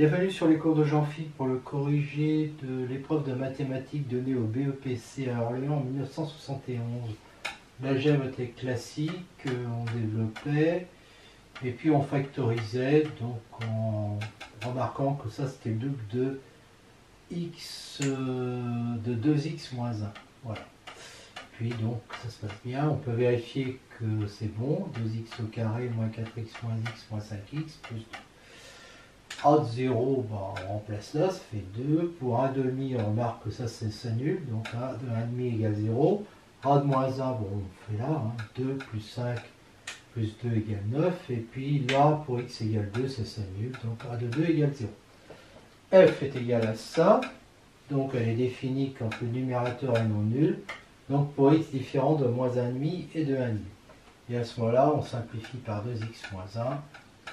Bienvenue sur les cours de Jean-Philippe pour le corrigé de l'épreuve de mathématiques donnée au BEPC à Orléans en 1971. L'algèbre était classique, on développait, et puis on factorisait, donc en remarquant que ça c'était le double de x de 2x moins 1. Voilà. Puis donc ça se passe bien, on peut vérifier que c'est bon, 2x au carré moins 4x moins x moins 5x plus 2. A de 0, bah, on remplace là, ça fait 2. Pour 1 demi, on remarque que ça s'annule, donc 1 de 1 demi égale 0. A de moins 1, bon, on fait là, hein, 2 plus 5 plus 2 égale 9. Et puis là, pour x égale 2, ça s'annule, donc A de 2 égale 0. F est égal à ça, donc elle est définie quand le numérateur est non nul. Donc pour x différent de moins 1 demi et de 1 demi. Et à ce moment-là, on simplifie par 2x moins 1.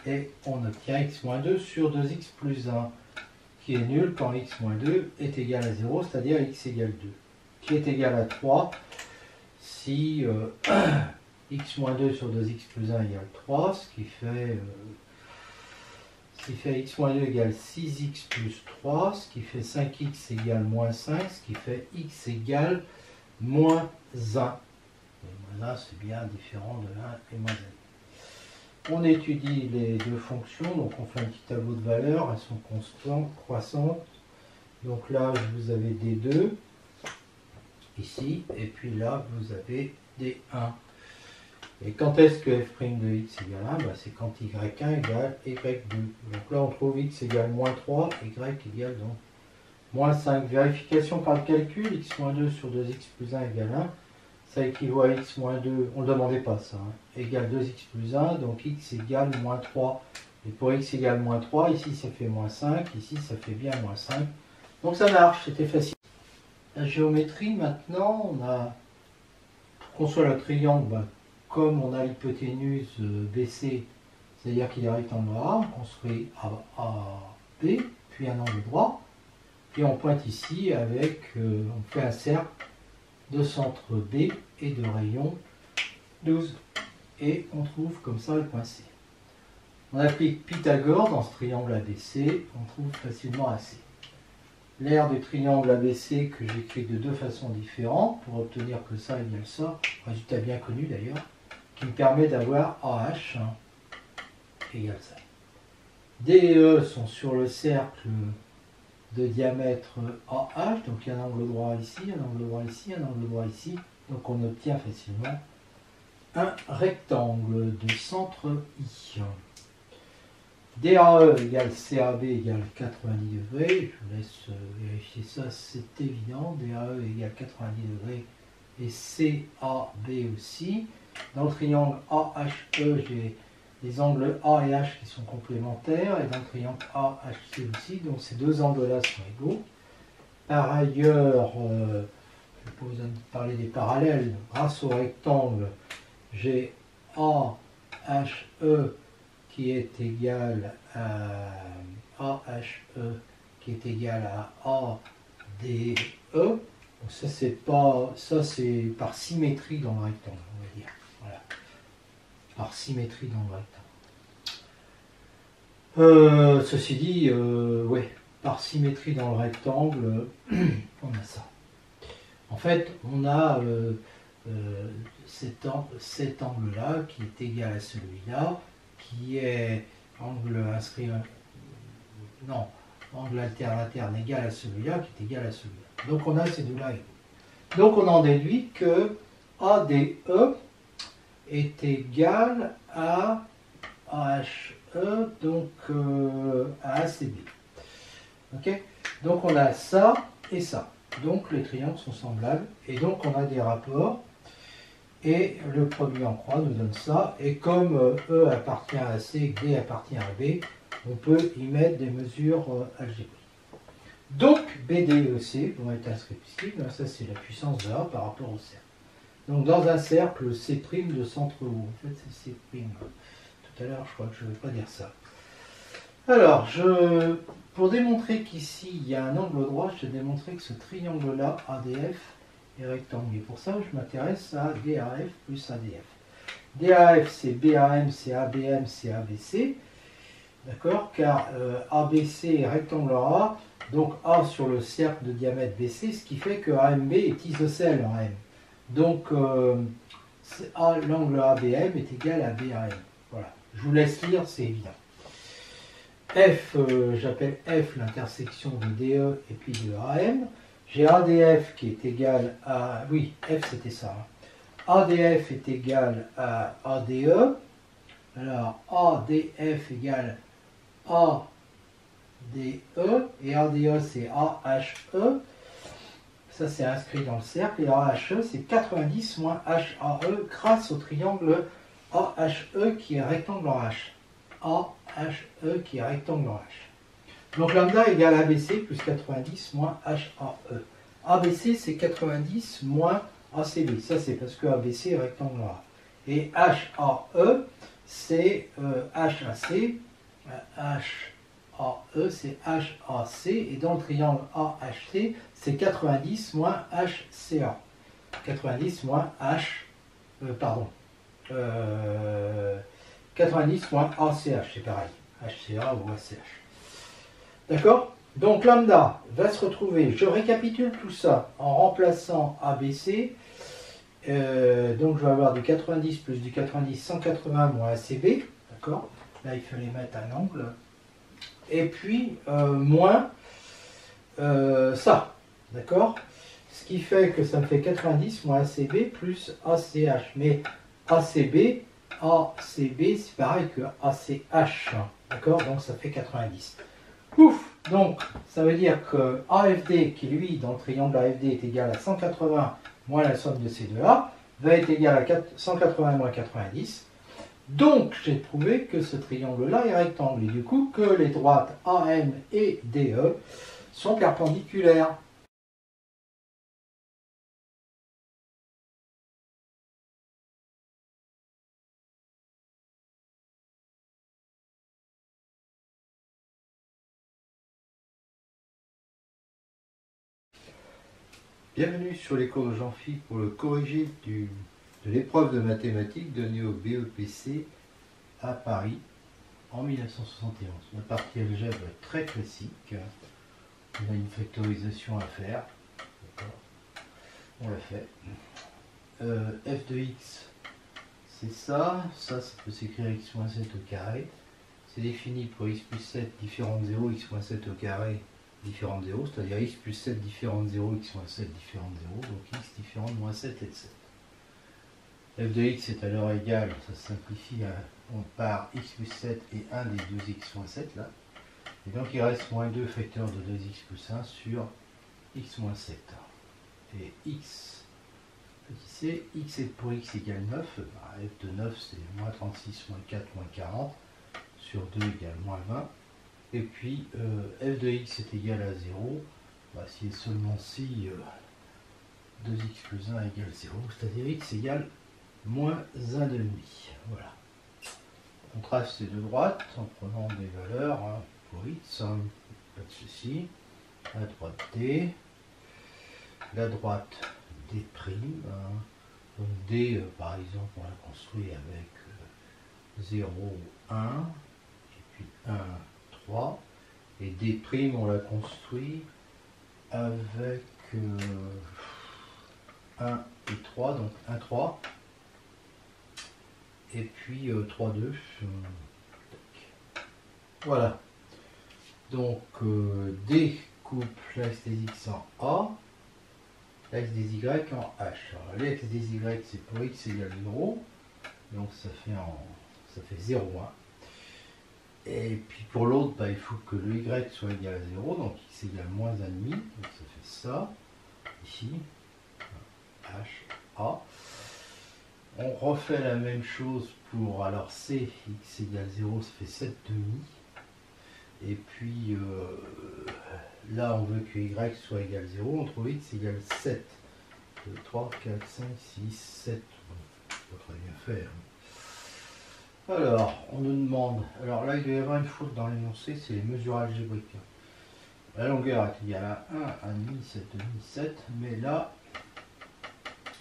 Et on obtient x moins 2 sur 2x plus 1, qui est nul quand x moins 2 est égal à 0, c'est-à-dire x égale 2, qui est égal à 3 si x moins 2 sur 2x plus 1 égale 3, ce qui fait x moins 2 égale 6x plus 3, ce qui fait 5x égale moins 5, ce qui fait x égale moins 1. Et moins 1, c'est bien différent de 1 et moins 1. On étudie les deux fonctions, donc on fait un petit tableau de valeurs, elles sont constantes, croissantes. Donc là, vous avez D2, ici, et puis là, vous avez D1. Et quand est-ce que f' de x égale 1 bah, c'est quand y1 égale y2. Donc là, on trouve x égale moins 3, y égale donc moins 5. Vérification par le calcul, x moins 2 sur 2x plus 1 égale 1. Ça équivaut à x moins 2, on ne le demandait pas ça, hein, égale 2x plus 1, donc x égale moins 3. Et pour x égale moins 3, ici ça fait moins 5, ici ça fait bien moins 5. Donc ça marche, c'était facile. La géométrie maintenant, on a, pour construire le triangle, bah, comme on a l'hypoténuse BC, c'est-à-dire qu'il est rectangle A, on construit AB, puis un angle droit, et on pointe ici avec, on fait un cercle de centre B et de rayon 12. Et on trouve comme ça le point C. On applique Pythagore dans ce triangle ABC, on trouve facilement AC. L'aire du triangle ABC que j'écris de deux façons différentes pour obtenir que ça égale ça, résultat bien connu d'ailleurs, qui me permet d'avoir AH égale ça. D et E sont sur le cercle de diamètre AH, donc il y a un angle droit ici, un angle droit ici, un angle droit ici, donc on obtient facilement un rectangle de centre I. DAE égale CAB égale 90 degrés, je vous laisse vérifier ça, c'est évident, DAE égale 90 degrés et CAB aussi. Dans le triangle AHE, j'ai les angles A et H qui sont complémentaires, et dans le triangle AHC aussi, donc ces deux angles-là sont égaux. Par ailleurs, je n'ai pas besoin de parler des parallèles, grâce au rectangle, j'ai AHE qui est égal à ADE. Donc ça c'est par symétrie dans le rectangle, on va dire. Voilà. Par symétrie dans le rectangle. Ceci dit, ouais, par symétrie dans le rectangle, on a ça. En fait, on a cet angle-là qui est égal à celui-là, qui est angle inscrit, non, angle alterne égal à celui-là, qui est égal à celui-là. Donc on a ces deux-là égaux. Donc on en déduit que ADE est égal à AHE, donc à ACB. Ok? Donc on a ça et ça. Donc les triangles sont semblables et donc on a des rapports. Et le produit en croix nous donne ça. Et comme E appartient à C et D appartient à B, on peut y mettre des mesures algébriques. Donc BD et EC vont être inscrits ici. Ça c'est la puissance de A par rapport au cercle. Donc dans un cercle, C' de centre O. En fait, c'est C'. Tout à l'heure, je crois que je ne vais pas dire ça. Alors, pour démontrer qu'ici, il y a un angle droit, je vais démontrer que ce triangle-là, ADF, est rectangle. Et pour ça, je m'intéresse à DAF plus ADF. DAF, c'est BAM, c'est ABM, c'est ABC. d'accord, car ABC est rectangle A, donc A sur le cercle de diamètre BC, ce qui fait que AMB est isocèle en M. Donc l'angle ABM est égal à BAM. Voilà, je vous laisse lire, c'est évident. F, j'appelle F l'intersection de DE et puis de AM. J'ai ADF qui est égal à... Oui, F c'était ça. Hein. ADF est égal à ADE. Alors, ADF égale ADE, et ADE c'est AHE. Ça c'est inscrit dans le cercle, et AHE c'est 90 moins HAE grâce au triangle AHE qui est rectangle en H. AHE qui est rectangle en H. Donc lambda égale ABC plus 90 moins HAE. ABC c'est 90 moins ACB. Ça c'est parce que ABC est rectangle en A. Et HAE c'est HAC. HAE c'est HAC. Et dans le triangle AHC c'est 90 moins HCA. 90 moins H. 90 moins ACH, c'est pareil. HCA ou ACH. D'accord? Donc lambda va se retrouver, je récapitule tout ça en remplaçant ABC. Donc je vais avoir du 90 plus du 90, 180 moins ACB. D'accord? Là il fallait mettre un angle. Et puis moins ça. D'accord? Ce qui fait que ça me fait 90 moins ACB plus ACH. Mais ACB c'est pareil que ACH. D'accord? Donc ça fait 90. Ouf! Donc ça veut dire que AFD, qui lui dans le triangle AFD est égal à 180 moins la somme de ces deux A, va être égal à 180 moins 90. Donc j'ai prouvé que ce triangle-là est rectangle, et du coup que les droites AM et DE sont perpendiculaires. Bienvenue sur les cours de Jean-Phi pour le corrigé de l'épreuve de mathématiques donnée au BEPC à Paris en 1971. La partie algèbre est très classique. On a une factorisation à faire. On l'a fait. F de x, c'est ça. Ça peut s'écrire x moins 7 au carré. C'est défini pour x plus 7 différent de 0, x moins 7 au carré différent de 0, c'est-à-dire x plus 7 différent de 0, x moins 7 différent de 0, donc x différent de moins 7 et de 7. F de x est alors égal, ça se simplifie, on part x plus 7 et 1 des 2x moins 7 là. Et donc il reste moins 2 facteur de 2x plus 1 sur x moins 7. Et x, petit c, x est pour x égale 9, bah, f de 9 c'est moins 36, moins 4, moins 40, sur 2 égale moins 20. Et puis f de x est égal à 0, bah, si et seulement si 2x plus 1 égale 0, c'est-à-dire x égale moins 1 demi. Voilà. On trace ces deux droites en prenant des valeurs hein, pour x, hein, pas de souci. La droite D, la droite D', hein. Donc D par exemple on l'a construit avec 0, 1, et puis 1, 3, et D' on l'a construit avec 1 et 3, donc 1, 3, et puis 3, 2. Voilà. Donc D coupe l'axe des x en A, l'axe des y en H. Alors l'axe des y c'est pour x égale 0, donc ça fait 0, 1. Et puis pour l'autre, bah, il faut que le y soit égal à 0, donc x égale moins 1,5, donc ça fait ça, ici, H, A. On refait la même chose pour, alors C, x égale 0, ça fait 7 demi. Et puis là, on veut que y soit égal à 0, on trouve x égale 7. 2, 3, 4, 5, 6, 7. Bon, pas très bien faire. Alors, on nous demande, alors là il doit y avoir une faute dans l'énoncé, c'est les mesures algébriques. La longueur est égale à 1, 1,5, 7, 7, mais là,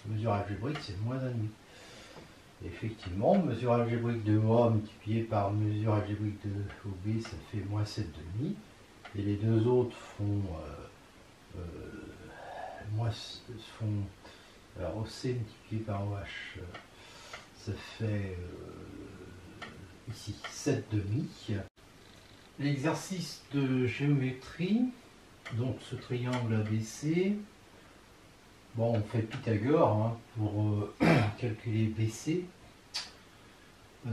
mesure algébrique c'est moins 1,5. Effectivement, mesure algébrique de OA multiplié par mesure algébrique de OB, ça fait moins 7,5. Et les deux autres font, alors OC multiplié par OH, ça fait ici 7,5. L'exercice de géométrie, donc ce triangle ABC, bon, on fait Pythagore hein, pour calculer BC,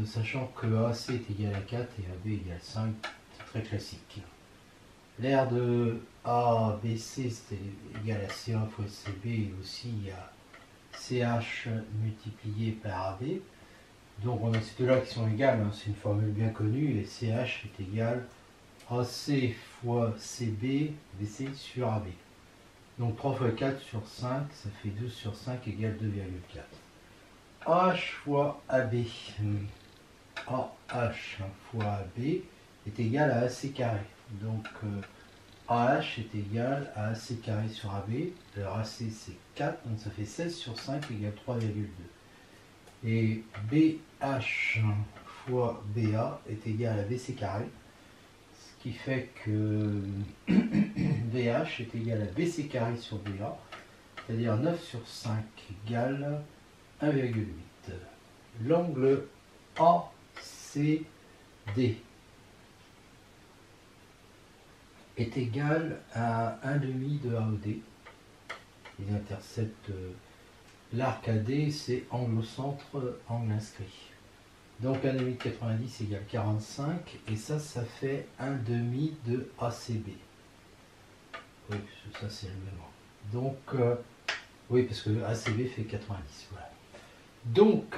sachant que AC est égal à 4 et AB égale 5, c'est très classique. L'aire de ABC c'était égal à C1 fois CB et aussi à CH multiplié par AB. Donc on a ces deux-là qui sont égales, hein, c'est une formule bien connue, et CH est égal à AC fois CB, BC sur AB. Donc 3 fois 4 sur 5, ça fait 12 sur 5 égale 2,4. H fois AB, AH fois AB est égal à AC carré. Donc AH est égal à AC carré sur AB. Alors AC c'est 4, donc ça fait 16 sur 5 égale 3,2. Et BH fois BA est égal à BC carré. Ce qui fait que BH est égal à BC carré sur BA. C'est-à-dire 9 sur 5 égale 1,8. L'angle ACD est égal à 1,5 de AOD. Il intercepte l'arc AD, c'est angle au centre, angle inscrit. Donc 1,5 de 90 égale 45, et ça fait 1,5 de ACB. Oui, ça c'est le même angle. Donc, oui, parce que ACB fait 90, voilà. Donc,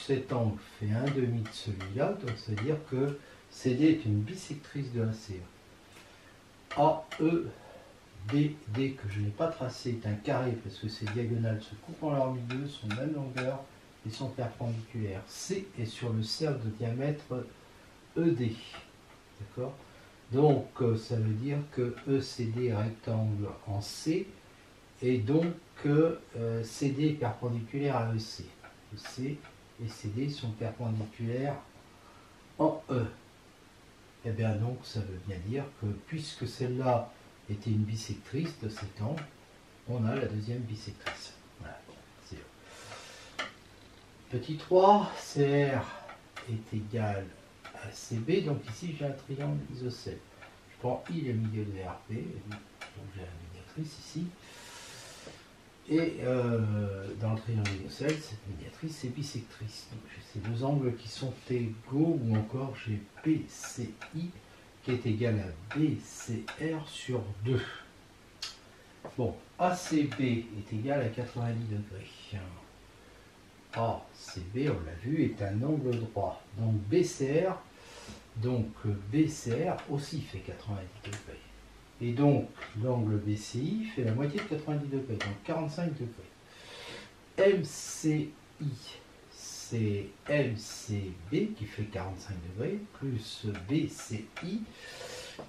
cet angle fait 1,5 de celui-là, donc c'est-à-dire que CD est une bisectrice de ACE. AEBD, que je n'ai pas tracé, est un carré parce que ces diagonales se coupent en leur milieu, sont de même longueur et sont perpendiculaires. C est sur le cercle de diamètre ED. D'accord? Donc, ça veut dire que ECD est rectangle en C, et donc CD est perpendiculaire à EC. EC et CD sont perpendiculaires en E. Et bien donc ça veut bien dire que puisque celle-là était une bisectrice de cet angle, on a la deuxième bisectrice. Voilà, c'est petit 3, CR est égal à CB, donc ici j'ai un triangle isocèle. Je prends I le milieu de RP, donc j'ai la médiatrice ici. Et dans le triangle isocèle, cette médiatrice est bisectrice. Donc j'ai ces deux angles qui sont égaux, ou encore j'ai PCI qui est égal à BCR sur 2. Bon, ACB est égal à 90 degrés. ACB, on l'a vu, est un angle droit. Donc BCR aussi fait 90 degrés. Et donc, l'angle BCI fait la moitié de 90 degrés, donc 45 degrés. MCI, c'est MCB qui fait 45 degrés, plus BCI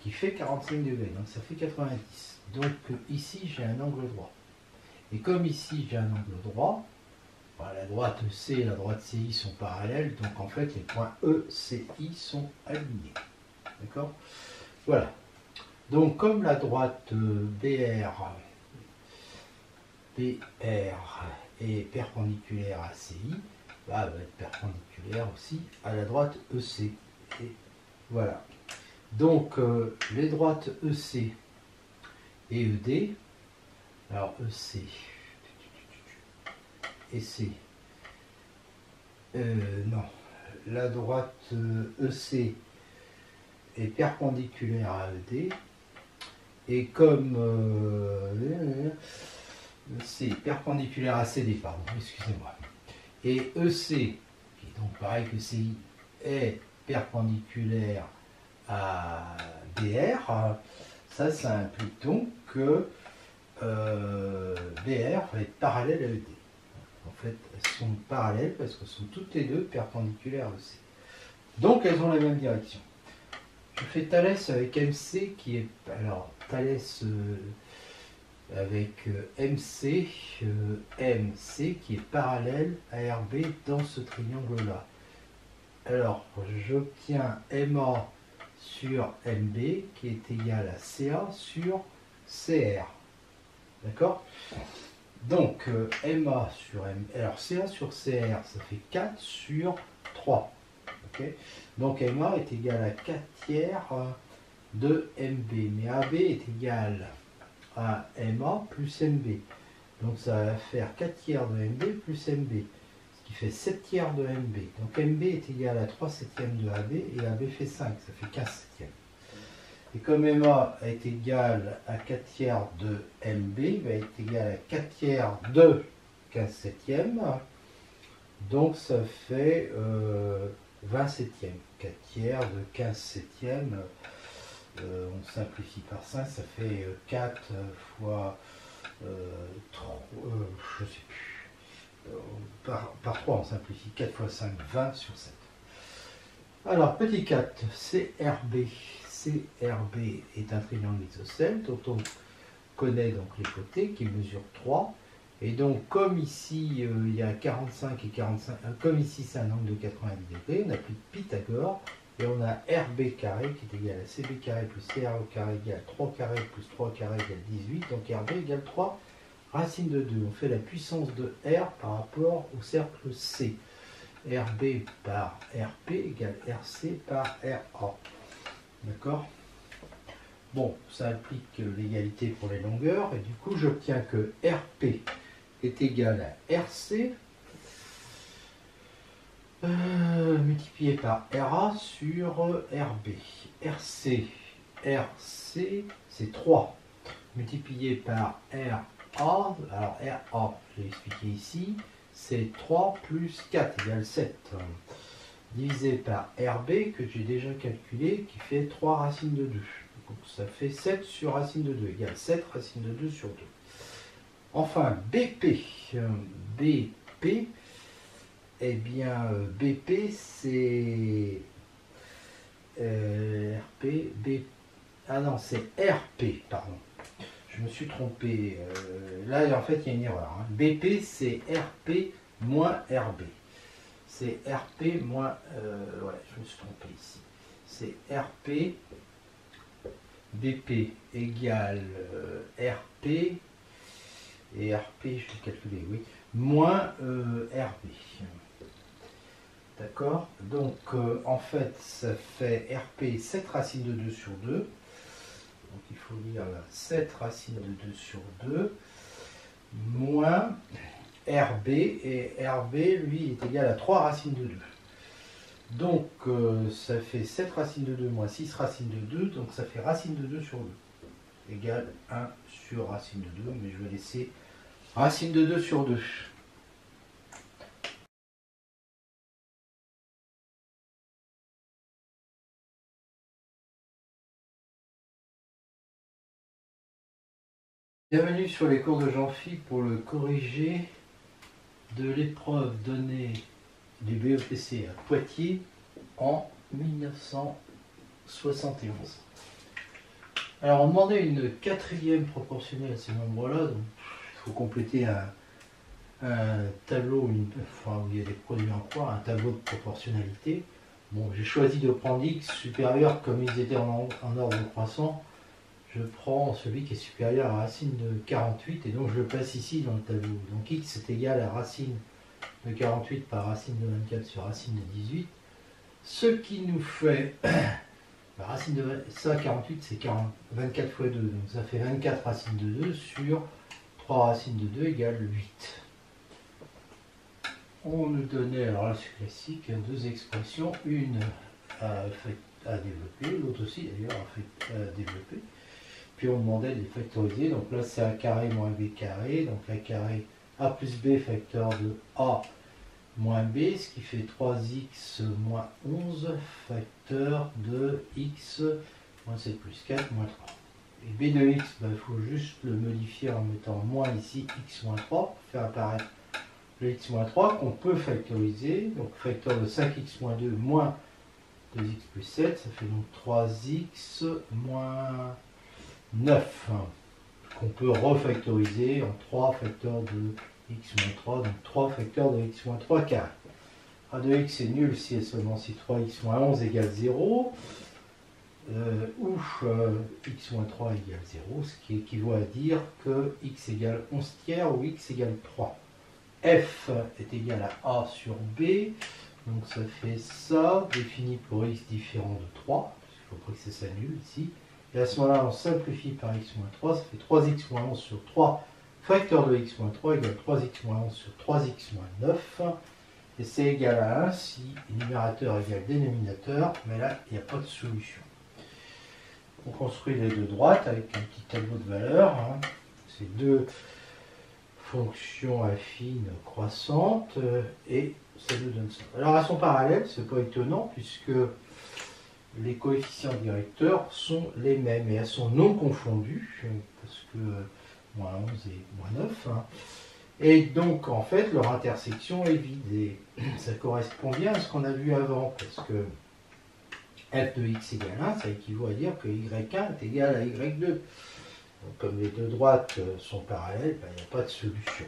qui fait 45 degrés, donc ça fait 90. Donc ici, j'ai un angle droit. Et comme ici, j'ai un angle droit, la droite EC et la droite CI sont parallèles, donc en fait, les points ECI sont alignés. D'accord? Voilà. Donc, comme la droite BR est perpendiculaire à CI, bah, elle va être perpendiculaire aussi à la droite EC. Et voilà. Donc, les droites EC et ED, alors EC et C, non, la droite EC est perpendiculaire à ED, et comme c'est perpendiculaire à CD, pardon, excusez-moi, et EC, qui est donc pareil que CI, est perpendiculaire à BR, ça implique donc que BR va être parallèle à ED. En fait, elles sont parallèles parce qu'elles sont toutes les deux perpendiculaires à EC. Donc elles ont la même direction. Je fais Thalès avec MC qui est. Alors, Thalès avec MC, MC qui est parallèle à RB dans ce triangle-là. Alors, j'obtiens MA sur MB qui est égal à CA sur CR. D'accord? Donc, MA sur M. Alors, CA sur CR, ça fait 4 sur 3. Okay, donc, MA est égal à 4 tiers de MB. Mais AB est égal à MA plus MB. Donc, ça va faire 4 tiers de MB plus MB. Ce qui fait 7 tiers de MB. Donc, MB est égal à 3 septièmes de AB et AB fait 5. Ça fait 15 septièmes. Et comme MA est égal à 4 tiers de MB, il va être égal à 4 tiers de 15 septièmes. Donc ça fait 20 septièmes. 4 tiers de 15 septièmes, on simplifie par 5, ça fait 4 fois 3, je sais plus, par 3 on simplifie, 4 fois 5, 20 sur 7. Alors petit 4, CRB. CRB est un triangle isocèle dont on connaît donc les côtés qui mesurent 3. Et donc comme ici il y a 45 et 45, comme ici c'est un angle de 90 degrés, on applique Pythagore et on a RB carré qui est égal à CB carré plus CRE carré égale 3 carré plus 3 carré égale 18. Donc RB égale 3 racine de 2. On fait la puissance de R par rapport au cercle C. RB par RP égale RC par RA. D'accord? Bon, ça implique l'égalité pour les longueurs, et du coup j'obtiens que RP est égal à RC multiplié par RA sur RB. RC c'est 3 multiplié par RA, alors RA, je l'ai expliqué ici, c'est 3 plus 4 égale 7. Divisé par RB que j'ai déjà calculé qui fait 3 racines de 2. Donc ça fait 7 sur racine de 2 égale 7 racines de 2 sur 2. Enfin BP. BP, eh bien BP c'est RP, B, ah non c'est RP, pardon. Je me suis trompé. Là en fait il y a une erreur. Hein. BP c'est RP moins RB. C'est RP moins... ouais, je me suis trompé ici. C'est RP, BP égale RP, et RP, je vais calculer, oui, moins RB. D'accord? Donc, en fait, ça fait RP 7 racines de 2 sur 2. Donc, il faut lire là, 7 racines de 2 sur 2, moins... RB, et RB, lui, est égal à 3 racines de 2. Donc, ça fait 7 racines de 2 moins 6 racines de 2, donc ça fait racine de 2 sur 2, égale 1 sur racine de 2, mais je vais laisser racine de 2 sur 2. Bienvenue sur les cours de Jean-Phi pour le corrigé de l'épreuve donnée du BEPC à Poitiers en 1971. Alors on demandait une quatrième proportionnelle à ces nombres-là, donc il faut compléter un tableau, enfin, où il y a des produits en croix, un tableau de proportionnalité. Bon, j'ai choisi de prendre x supérieur comme ils étaient en ordre croissant. Je prends celui qui est supérieur à racine de 48 et donc je le place ici dans le tableau. Donc x est égal à racine de 48 par racine de 24 sur racine de 18. Ce qui nous fait, racine de ça 48 c'est 24 fois 2, donc ça fait 24 racines de 2 sur 3 racines de 2 égale 8. On nous donnait, alors là c'est classique, deux expressions, une à développer, l'autre aussi d'ailleurs à développer. Puis on demandait de les factoriser, donc là c'est a carré moins b carré, donc a carré a plus b facteur de a moins b, ce qui fait 3x moins 11 facteur de x moins 7 plus 4 moins 3. Et b de x, il faut juste le modifier en mettant moins ici x moins 3 pour faire apparaître le x moins 3 qu'on peut factoriser. Donc facteur de 5x moins 2 moins 2x plus 7, ça fait donc 3x moins 9. qu'on peut refactoriser en 3 facteurs de x-3, donc 3 facteurs de x-3 carré. A de x est nul si et seulement si 3x-11 égale 0, ou x-3 égale 0, ce qui équivaut à dire que x égale 11 tiers ou x égale 3. F est égal à A sur B, donc ça fait ça, défini pour x différent de 3, il faut pas que ça s'annule ici. Et à ce moment-là, on simplifie par x-3, ça fait 3x-11 sur 3 facteur de x-3 égale 3x-11 sur 3x-9. Et c'est égal à 1 si numérateur égale dénominateur, mais là, il n'y a pas de solution. On construit les deux droites avec un petit tableau de valeurs. Hein. C'est deux fonctions affines croissantes, et ça nous donne ça. Alors, elles sont parallèles, c'est pas étonnant, puisque les coefficients directeurs sont les mêmes, et elles sont non confondues, parce que moins 11 et moins 9. Hein. Et donc, en fait, leur intersection est vide. Et ça correspond bien à ce qu'on a vu avant, parce que f de x égale 1, ça équivaut à dire que y1 est égal à y2. Donc, comme les deux droites sont parallèles, ben, il n'y a pas de solution.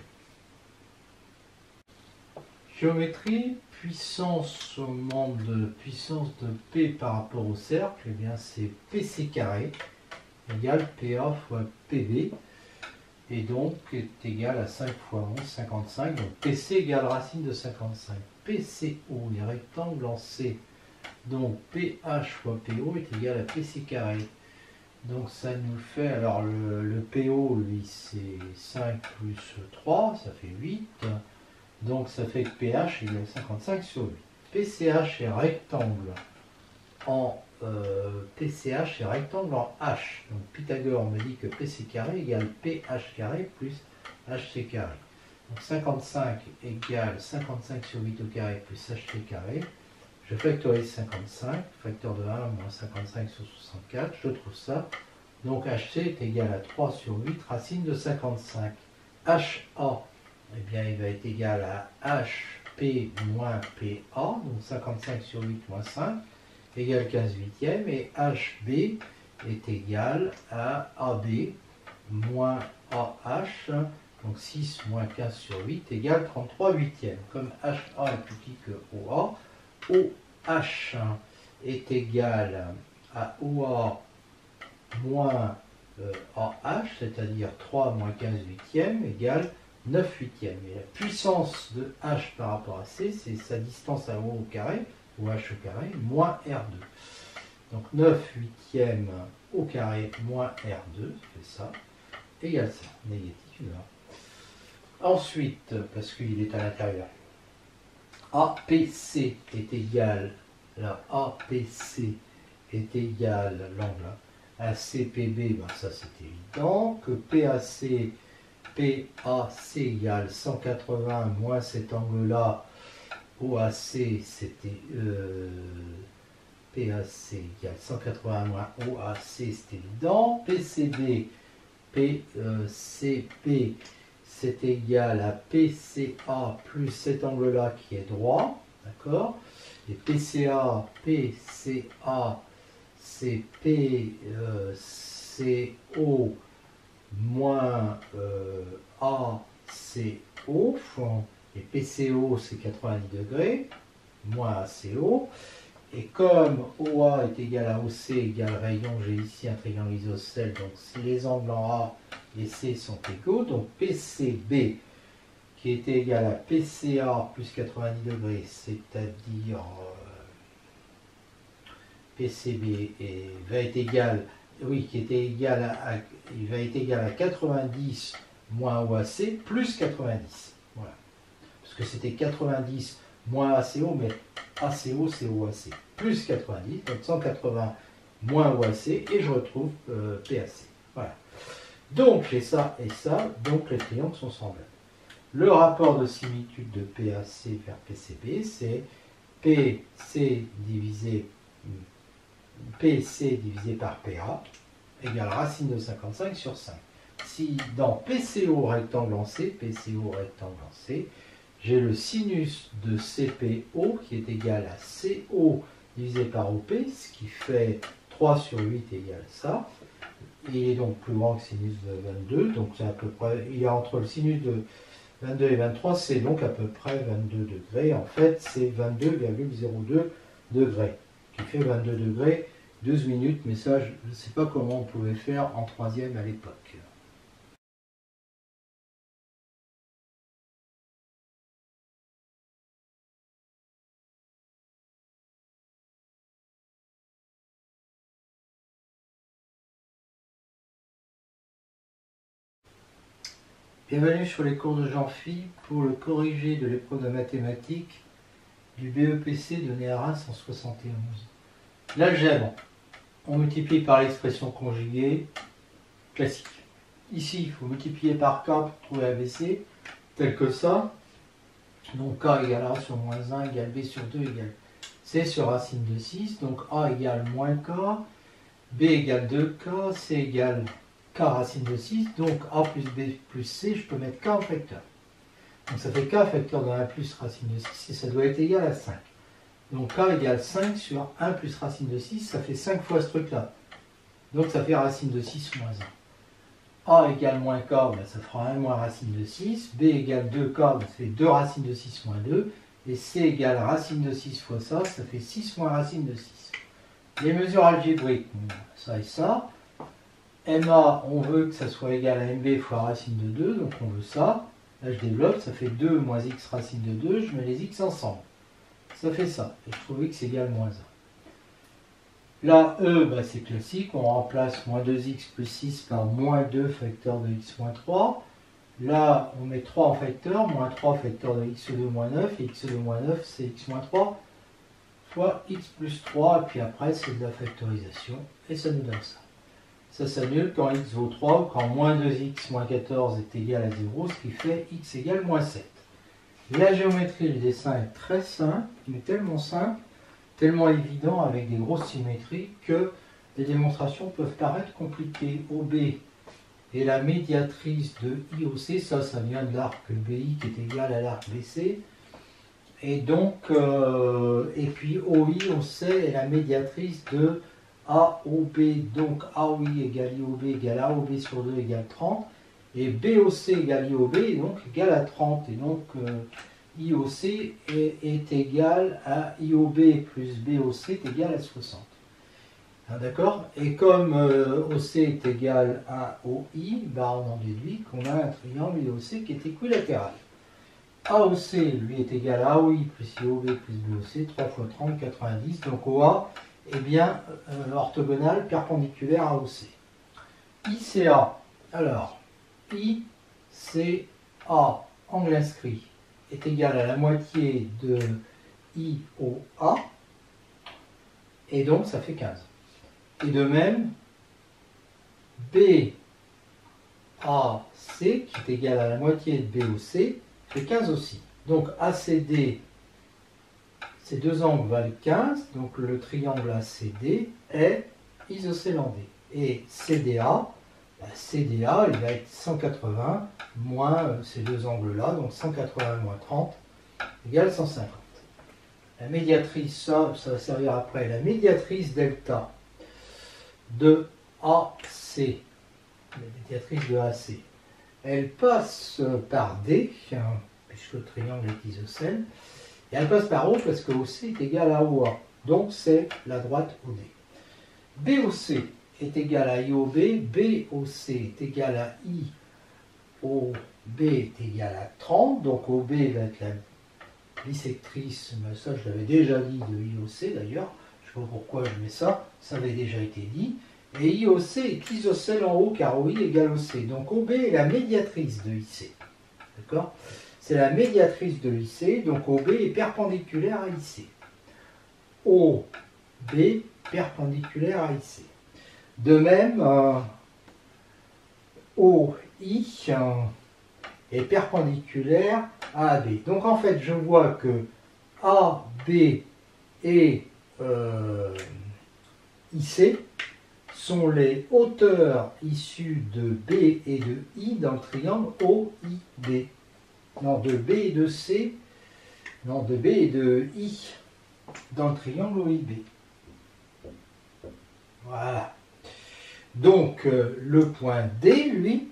Géométrie, puissance au membre de puissance de P par rapport au cercle, eh bien c'est PC carré égale PA fois PB. Et donc est égal à 5 fois 11, 55. Donc PC égale racine de 55. PCO, les rectangles en C. Donc PH fois PO est égal à PC carré. Donc ça nous fait, alors le PO, lui, c'est 5 plus 3, ça fait 8. Donc ça fait que PH égale 55 sur 8. PCH est rectangle en PCH est rectangle en H. Donc Pythagore me dit que PC carré égale PH carré plus HC carré. Donc 55 égale 55 sur 8 au carré plus HC carré. Je factorise 55, facteur de 1 moins 55 sur 64, je trouve ça. Donc HC est égal à 3 sur 8 racine de 55. HA, eh bien il va être égal à HP moins PA, donc 55 sur 8 moins 5. Égale 15 huitièmes, et HB est égal à AB moins AH, donc 6 moins 15 sur 8 égale 33 huitièmes. Comme HA est plus petit que OA, OH est égal à OA moins AH, c'est-à-dire 3 moins 15 huitièmes égale 9 huitièmes. Et la puissance de H par rapport à C, c'est sa distance à O au carré, ou H au carré, moins R2. Donc 9 huitièmes au carré moins R2, c'est ça, égale ça, négatif là. Ensuite, parce qu'il est à l'intérieur, APC est égal, là, APC est égal, l'angle, à CPB, ben ça c'est évident, que PAC égale 180 moins cet angle-là, OAC, c'était PAC égale 180 moins OAC, c'est évident. PCB, PCP, c'est égal à PCA plus cet angle-là qui est droit, d'accord. Et PCA, c'est PCO moins ACO. Et PCO c'est 90 degrés, moins ACO. Et comme OA est égal à OC égale rayon, j'ai ici un triangle isocèle, donc si les angles en A et C sont égaux, donc PCB qui est égal à PCA plus 90 degrés, c'est-à-dire PCB va être égal, oui, qui était égal il va être égal à 90 moins OAC plus 90. Voilà. Parce que c'était 90 moins ACO, mais ACO c'est OAC. Plus 90, donc 180 moins OAC, et je retrouve PAC. Voilà. Donc j'ai ça et ça, donc les triangles sont semblables. Le rapport de similitude de PAC vers PCB, c'est PC divisé par PA égale racine de 55 sur 5. Si dans PCO rectangle en C, j'ai le sinus de CPO qui est égal à CO divisé par OP, ce qui fait 3 sur 8 égale ça. Il est donc plus grand que sinus de 22, donc c'est à peu près, il est entre le sinus de 22 et 23, c'est donc à peu près 22 degrés. En fait, c'est 22,02 degrés, qui fait 22 degrés, 12 minutes, mais ça, je ne sais pas comment on pouvait faire en troisième à l'époque. Bienvenue sur les cours de Jean-Phi pour le corrigé de l'épreuve de mathématiques du BEPC donné à Reims en 71. L'algèbre, on multiplie par l'expression conjuguée classique. Ici, il faut multiplier par K pour trouver ABC, tel que ça. Donc K égale A sur moins 1 égale B sur 2 égale C sur racine de 6. Donc A égale moins K, B égale 2K, C égale K racine de 6. Donc A plus B plus C, je peux mettre K en facteur. Donc ça fait K facteur de 1 plus racine de 6 et ça doit être égal à 5. Donc K égale 5 sur 1 plus racine de 6, ça fait 5 fois ce truc-là. Donc ça fait racine de 6 moins 1. A égale moins K, ben ça fera 1 moins racine de 6. B égale 2K, ben ça fait 2 racines de 6 moins 2. Et C égale racine de 6 fois ça, ça fait 6 moins racine de 6. Les mesures algébriques, ça et ça. MA, on veut que ça soit égal à MB fois racine de 2, donc on veut ça. Là je développe, ça fait 2 moins x racine de 2, je mets les x ensemble. Ça fait ça, et je trouve x égale moins 1. Là, E, bah, c'est classique, on remplace moins 2x plus 6 par moins 2 facteur de x moins 3. Là, on met 3 en facteur, moins 3 facteur de x2 moins 9, et x2 moins 9, c'est x moins 3, fois x plus 3, et puis après, c'est de la factorisation, et ça nous donne ça. Ça s'annule quand x vaut 3, ou quand moins 2x moins 14 est égal à 0, ce qui fait x égale moins 7. La géométrie, le dessin est très simple, mais tellement simple, tellement évident avec des grosses symétries que les démonstrations peuvent paraître compliquées. OB est la médiatrice de IOC, ça vient de l'arc BI qui est égal à l'arc BC. Et donc, et puis OI, on sait, est la médiatrice de AOB, donc AOI égale IOB égale AOB sur 2 égale 30. Et BOC égale IOB, donc égale à 30. Et donc, IOC est égal à IOB plus BOC est égal à 60. D'accord? Et comme OC est égal à OI, bah on en déduit qu'on a un triangle IOC qui est équilatéral. AOC, lui, est égal à AOI plus IOB plus BOC, 3 fois 30, 90. Donc OA est bien orthogonal perpendiculaire à OC. ICA, alors, ICA, angle inscrit, est égal à la moitié de IOA, et donc ça fait 15. Et de même, BAC, qui est égal à la moitié de BOC, fait 15 aussi. Donc ACD, ces deux angles valent 15, donc le triangle ACD est isocélandé. Et CDA, CDA, il va être 180 moins ces deux angles-là, donc 180 moins 30 égale 150. La médiatrice, ça va servir après, la médiatrice delta de AC, la médiatrice de AC, elle passe par D, puisque le triangle est isocèle, et elle passe par O parce que OC est égal à OA, donc c'est la droite OD. BOC est égal à IOB, BOC est égal à IOB est égal à 30, donc OB va être la bissectrice, mais ça je l'avais déjà dit de IOC d'ailleurs, je ne sais pas pourquoi je mets ça, ça avait déjà été dit, et IOC est isocèle en haut car OI égale OC, donc OB est la médiatrice de IC, d'accord? C'est la médiatrice de IC, donc OB est perpendiculaire à IC. OB perpendiculaire à IC. De même, OI est perpendiculaire à AB. Donc en fait, je vois que AB et IC sont les hauteurs issues de B et de I dans le triangle OIB. Non, de B et de C, non, de B et de I dans le triangle OIB. Voilà. Donc, le point D, lui,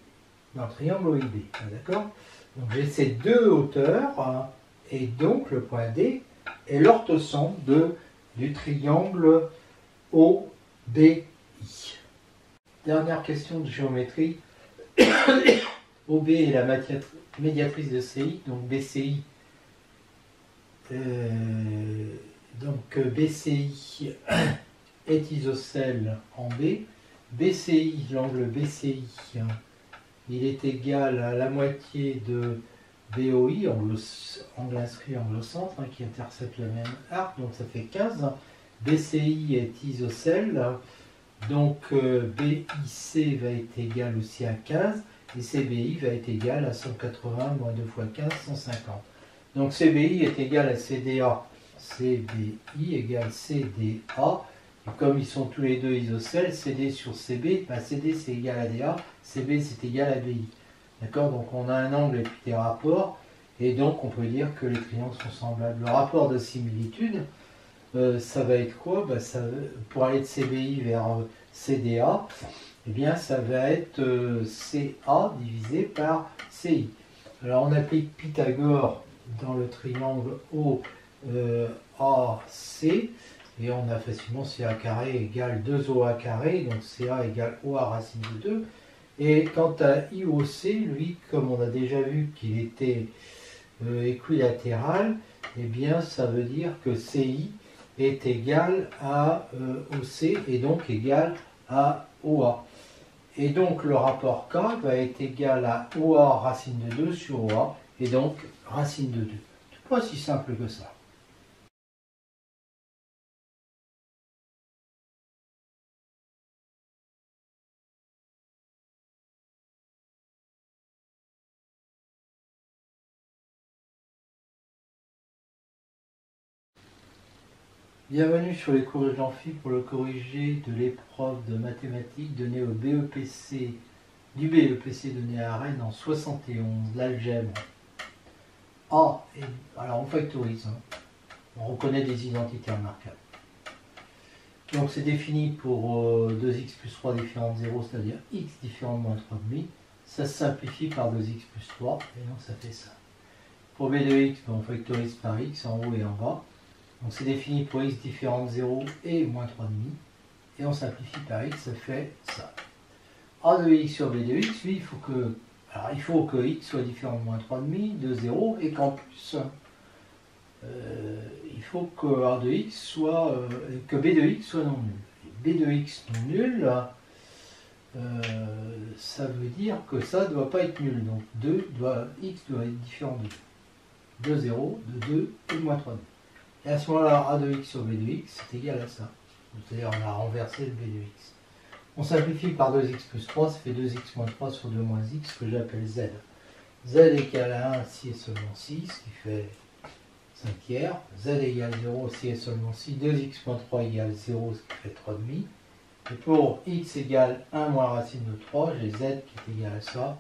dans le triangle OIB. D'accord? Donc, j'ai ces deux hauteurs, hein, et donc le point D est l'orthosombe du triangle OBI. Dernière question de géométrie. OB est la médiatrice de CI, donc BCI. BCI est isocèle en B. BCI, l'angle BCI, il est égal à la moitié de BOI, angle inscrit anglo-centre, hein, qui intercepte le même arc, donc ça fait 15. BCI est isocèle, donc BIC va être égal aussi à 15, et CBI va être égal à 180 moins 2 fois 15, 150. Donc CBI est égal à CDA. CBI égale CDA. Et comme ils sont tous les deux isocèles, CD sur CB, bah CD c'est égal à DA, CB c'est égal à BI. D'accord? Donc on a un angle et puis des rapports, et donc on peut dire que les triangles sont semblables. Le rapport de similitude, ça va être quoi? Bah, pour aller de CBI vers CDA, eh bien ça va être CA divisé par CI. Alors on applique Pythagore dans le triangle OAC, et on a facilement CA carré égale 2OA carré, donc CA égale OA racine de 2. Et quant à IOC, lui, comme on a déjà vu qu'il était équilatéral, eh bien ça veut dire que CI est égal à OC et donc égal à OA. Et donc le rapport K va être égal à OA racine de 2 sur OA, et donc racine de 2. C'est pas si simple que ça. Bienvenue sur les cours de Jean-Phi pour le corrigé de l'épreuve de mathématiques donnée au BEPC, du BEPC donné à Rennes en 71, l'algèbre. Alors on factorise, hein. On reconnaît des identités remarquables. Donc c'est défini pour 2x plus 3 différent de 0, c'est-à-dire x différent de moins 3,5. Ça se simplifie par 2x plus 3, et donc ça fait ça. Pour b de x, on factorise par x en haut et en bas. Donc c'est défini pour x différent de 0 et moins 3,5. Et on simplifie par x, ça fait ça. A de x sur b de x, lui, il faut que x soit différent de moins 3,5, de 0, et qu'en plus, il faut que A de x soit, que b de x soit non nul. B de x non nul, ça veut dire que ça ne doit pas être nul. Donc x doit être différent de 2. De 0, de 2 et de moins 3,5. Et à ce moment-là, A de x sur b de x, c'est égal à ça. C'est-à-dire on a renversé le b de x. On simplifie par 2x plus 3, ça fait 2x moins 3 sur 2 moins x, que j'appelle z. Z égale à 1 si et seulement si, ce qui fait 5 tiers. Z égale 0 si et seulement si. 2x moins 3 égale 0, ce qui fait 3,5. Et pour x égale 1 moins racine de 3, j'ai z qui est égal à ça.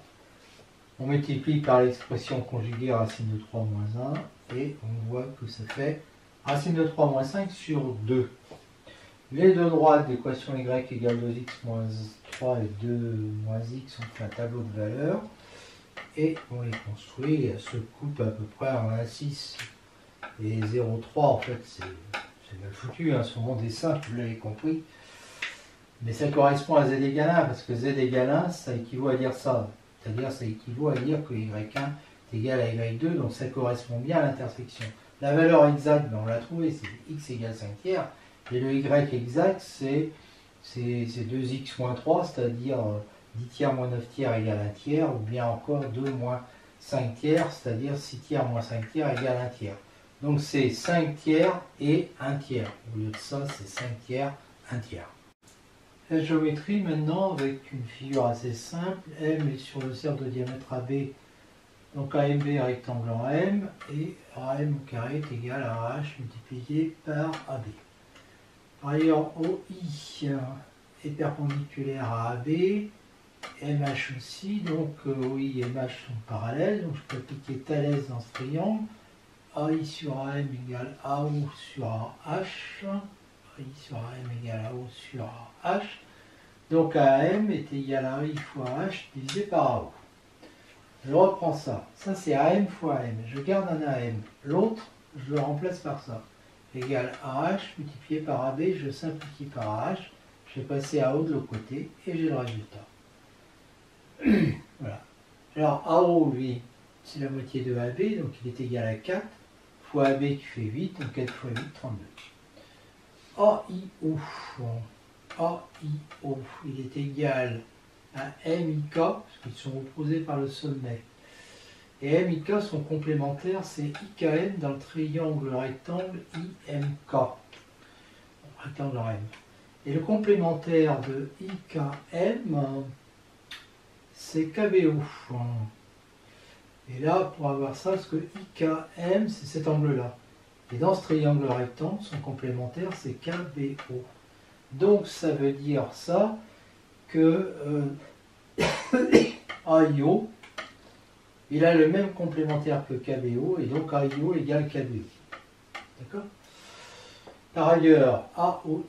On multiplie par l'expression conjuguée racine de 3 moins 1, et on voit que ça fait racine de 3 moins 5 sur 2. Les deux droites d'équation y égale 2x moins 3 et 2 moins x, on fait un tableau de valeurs, et on les construit, et elles se coupent à peu près en 1,6 et 0,3. En fait, c'est mal foutu, hein, sur mon dessin, vous l'avez compris. Mais ça correspond à z égale 1, parce que z égale 1, ça équivaut à dire ça. C'est-à-dire, ça équivaut à dire que y1 est égal à y2, donc ça correspond bien à l'intersection. La valeur exacte, on l'a trouvée, c'est x égale 5 tiers. Et le y exact, c'est 2x moins 3, c'est-à-dire 10 tiers moins 9 tiers égale 1 tiers, ou bien encore 2 moins 5 tiers, c'est-à-dire 6 tiers moins 5 tiers égale 1 tiers. Donc c'est 5 tiers et 1 tiers. Au lieu de ça, c'est 5 tiers, 1 tiers. La géométrie maintenant, avec une figure assez simple, M est sur le cercle de diamètre AB, donc AMB rectangle en M, et AM au carré est égal à AH multiplié par AB. Par ailleurs, OI est perpendiculaire à AB, MH aussi, donc OI et MH sont parallèles, donc je peux appliquer Thalès dans ce triangle. AI sur AM égale AO sur AH, I sur AM égale à O sur H. Donc AM est égal à I fois H divisé par AO. Je reprends ça. Ça c'est AM fois AM. Je garde un AM. L'autre, je le remplace par ça. Égal AH multiplié par AB. Je simplifie par AH. Je vais passer AO de l'autre côté et j'ai le résultat. Voilà. Alors AO, lui, c'est la moitié de AB. Donc il est égal à 4 fois AB qui fait 8. Donc 4 fois 8, 32. AIO. AIO, il est égal à MIK, parce qu'ils sont opposés par le sommet. Et MIK sont complémentaires, c'est IKM dans le triangle rectangle IMK. Rectangle M. Et le complémentaire de IKM, c'est KBO. Et là, pour avoir ça, parce que IKM, c'est cet angle-là. Et dans ce triangle rectangle, son complémentaire, c'est KBO. Donc, ça veut dire ça, que AIO, il a le même complémentaire que KBO, et donc AIO égale KBO. D'accord? Par ailleurs, AOI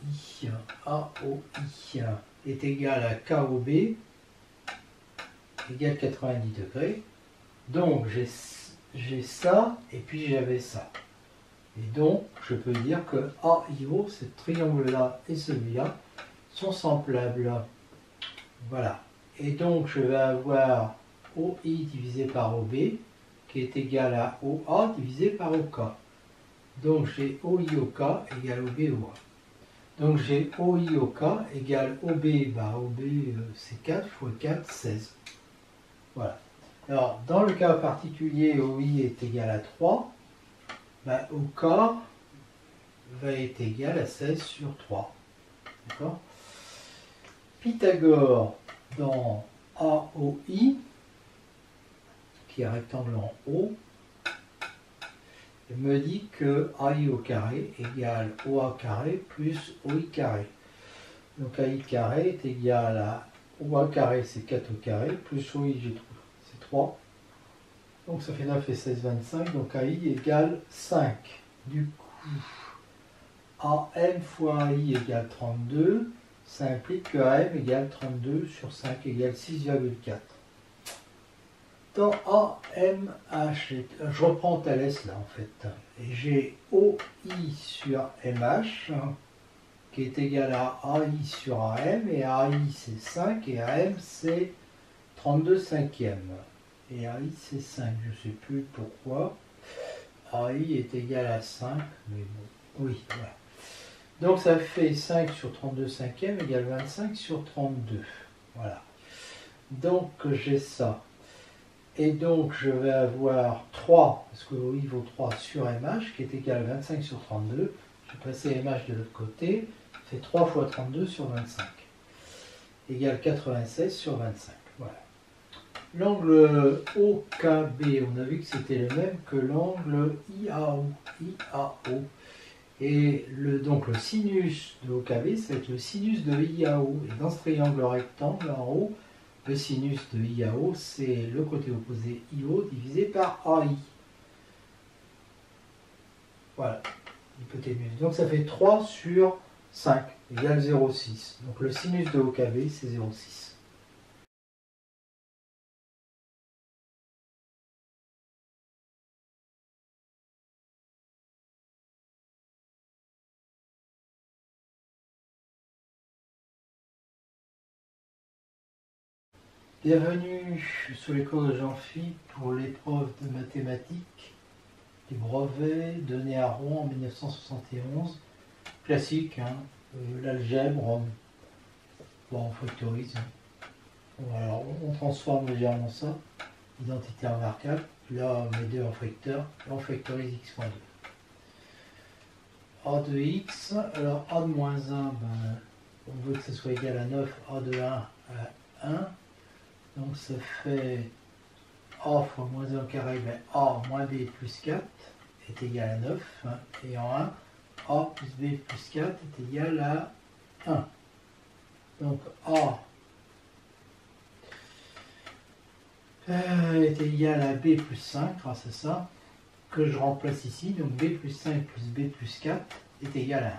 est égal à KOB, égale 90 degrés. Donc, j'ai ça, et puis j'avais ça. Et donc, je peux dire que AIO, ce triangle-là et celui-là, sont semblables. Voilà. Et donc, je vais avoir OI divisé par OB, qui est égal à OA divisé par OK. Donc, j'ai OI OK égale OB OA. Donc, j'ai OI OK égale OB, OB, c'est 4 fois 4, 16. Voilà. Alors, dans le cas particulier, OI est égal à 3. OK va être égal à 16 sur 3. D'accord? Pythagore, dans AOI, qui est rectangle en haut, me dit que AI au carré égale OA carré plus OI carré. Donc AI carré est égal à OA carré, c'est 4 au carré, plus OI, c'est 3. Donc ça fait 9 et 16, 25, donc AI égale 5. Du coup, AM fois AI égale 32, ça implique que AM égale 32 sur 5 égale 6,4. Dans AMH, je reprends Thalès là en fait, et j'ai OI sur MH, qui est égal à AI sur AM, et AI c'est 5, et AM c'est 32 cinquièmes. Et AI c'est 5, je ne sais plus pourquoi. AI est égal à 5, mais bon, oui, voilà. Donc ça fait 5 sur 32 cinquièmes égale 25 sur 32. Voilà. Donc j'ai ça. Et donc je vais avoir 3, parce que OI vaut 3 sur MH, qui est égal à 25 sur 32. Je vais passer MH de l'autre côté. C'est 3 fois 32 sur 25. Égale 96 sur 25. Voilà. L'angle OKB, on a vu que c'était le même que l'angle IAO. Et donc le sinus de OKB, ça va être le sinus de IAO. Et dans ce triangle rectangle en haut, le sinus de IAO, c'est le côté opposé IO divisé par AI. Voilà, l'hypoténuse. Donc ça fait 3 sur 5 égale 0,6. Donc le sinus de OKB, c'est 0,6. Bienvenue sur les cours de Jean-Philippe pour l'épreuve de mathématiques du brevet donné à Rouen en 1971. Classique, hein, l'algèbre, bon, on factorise. Bon, alors, on transforme légèrement ça, identité remarquable. Là, on met 2 en facteur, et on factorise x moins 2. A de x, alors A de moins 1, ben, on veut que ce soit égal à 9, A de 1 à 1. Donc ça fait A fois moins 1 au carré, ben A moins B plus 4 est égal à 9. Hein, et en 1, A plus B plus 4 est égal à 1. Donc A est égal à B plus 5 grâce à ça, que je remplace ici. Donc B plus 5 plus B plus 4 est égal à 1.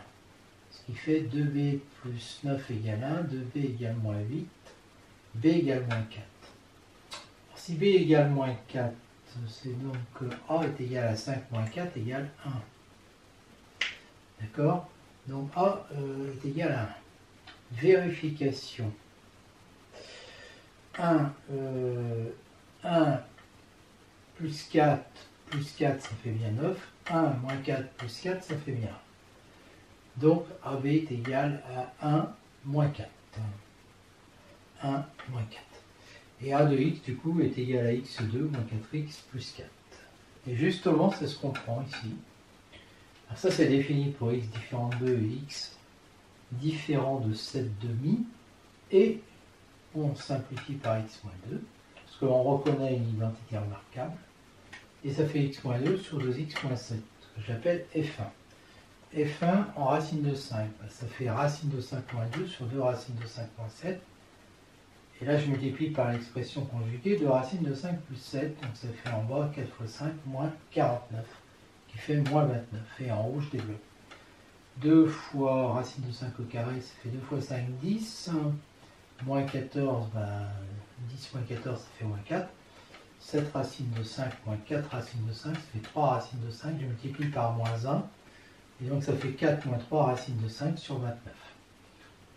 ce qui fait 2b plus 9 égale 1, 2b égale moins 8, b égale moins 4. Alors, si b égale moins 4, c'est donc que a est égal à 5 moins 4 égale 1. D'accord? Donc a est égal à 1. Vérification. 1 plus 4 plus 4, ça fait bien 9. 1 moins 4 plus 4, ça fait bien 1. Donc AB est égal à 1 moins 4. 1 moins 4. Et A de x, du coup, est égal à x2 moins 4x plus 4. Et justement, c'est ce qu'on prend ici. Alors ça, c'est défini pour x différent de 2 et x différent de 7 demi. Et on simplifie par x moins 2, parce qu'on reconnaît une identité remarquable. Et ça fait x moins 2 sur 2x moins 7, ce que j'appelle f1. f1 en racine de 5, ça fait racine de 5 moins 2 sur 2 racines de 5 moins 7. Et là, je multiplie par l'expression conjuguée de racine de 5 plus 7, donc ça fait en bas 4 fois 5 moins 49, qui fait moins 29. Et en haut, je développe. 2 fois racine de 5 au carré, ça fait 2 fois 5, 10. Moins 14, 10 moins 14, ça fait moins 4. 7 racines de 5 moins 4 racines de 5, ça fait 3 racines de 5. Je multiplie par moins 1. Et donc ça fait 4 moins 3 racines de 5 sur 29.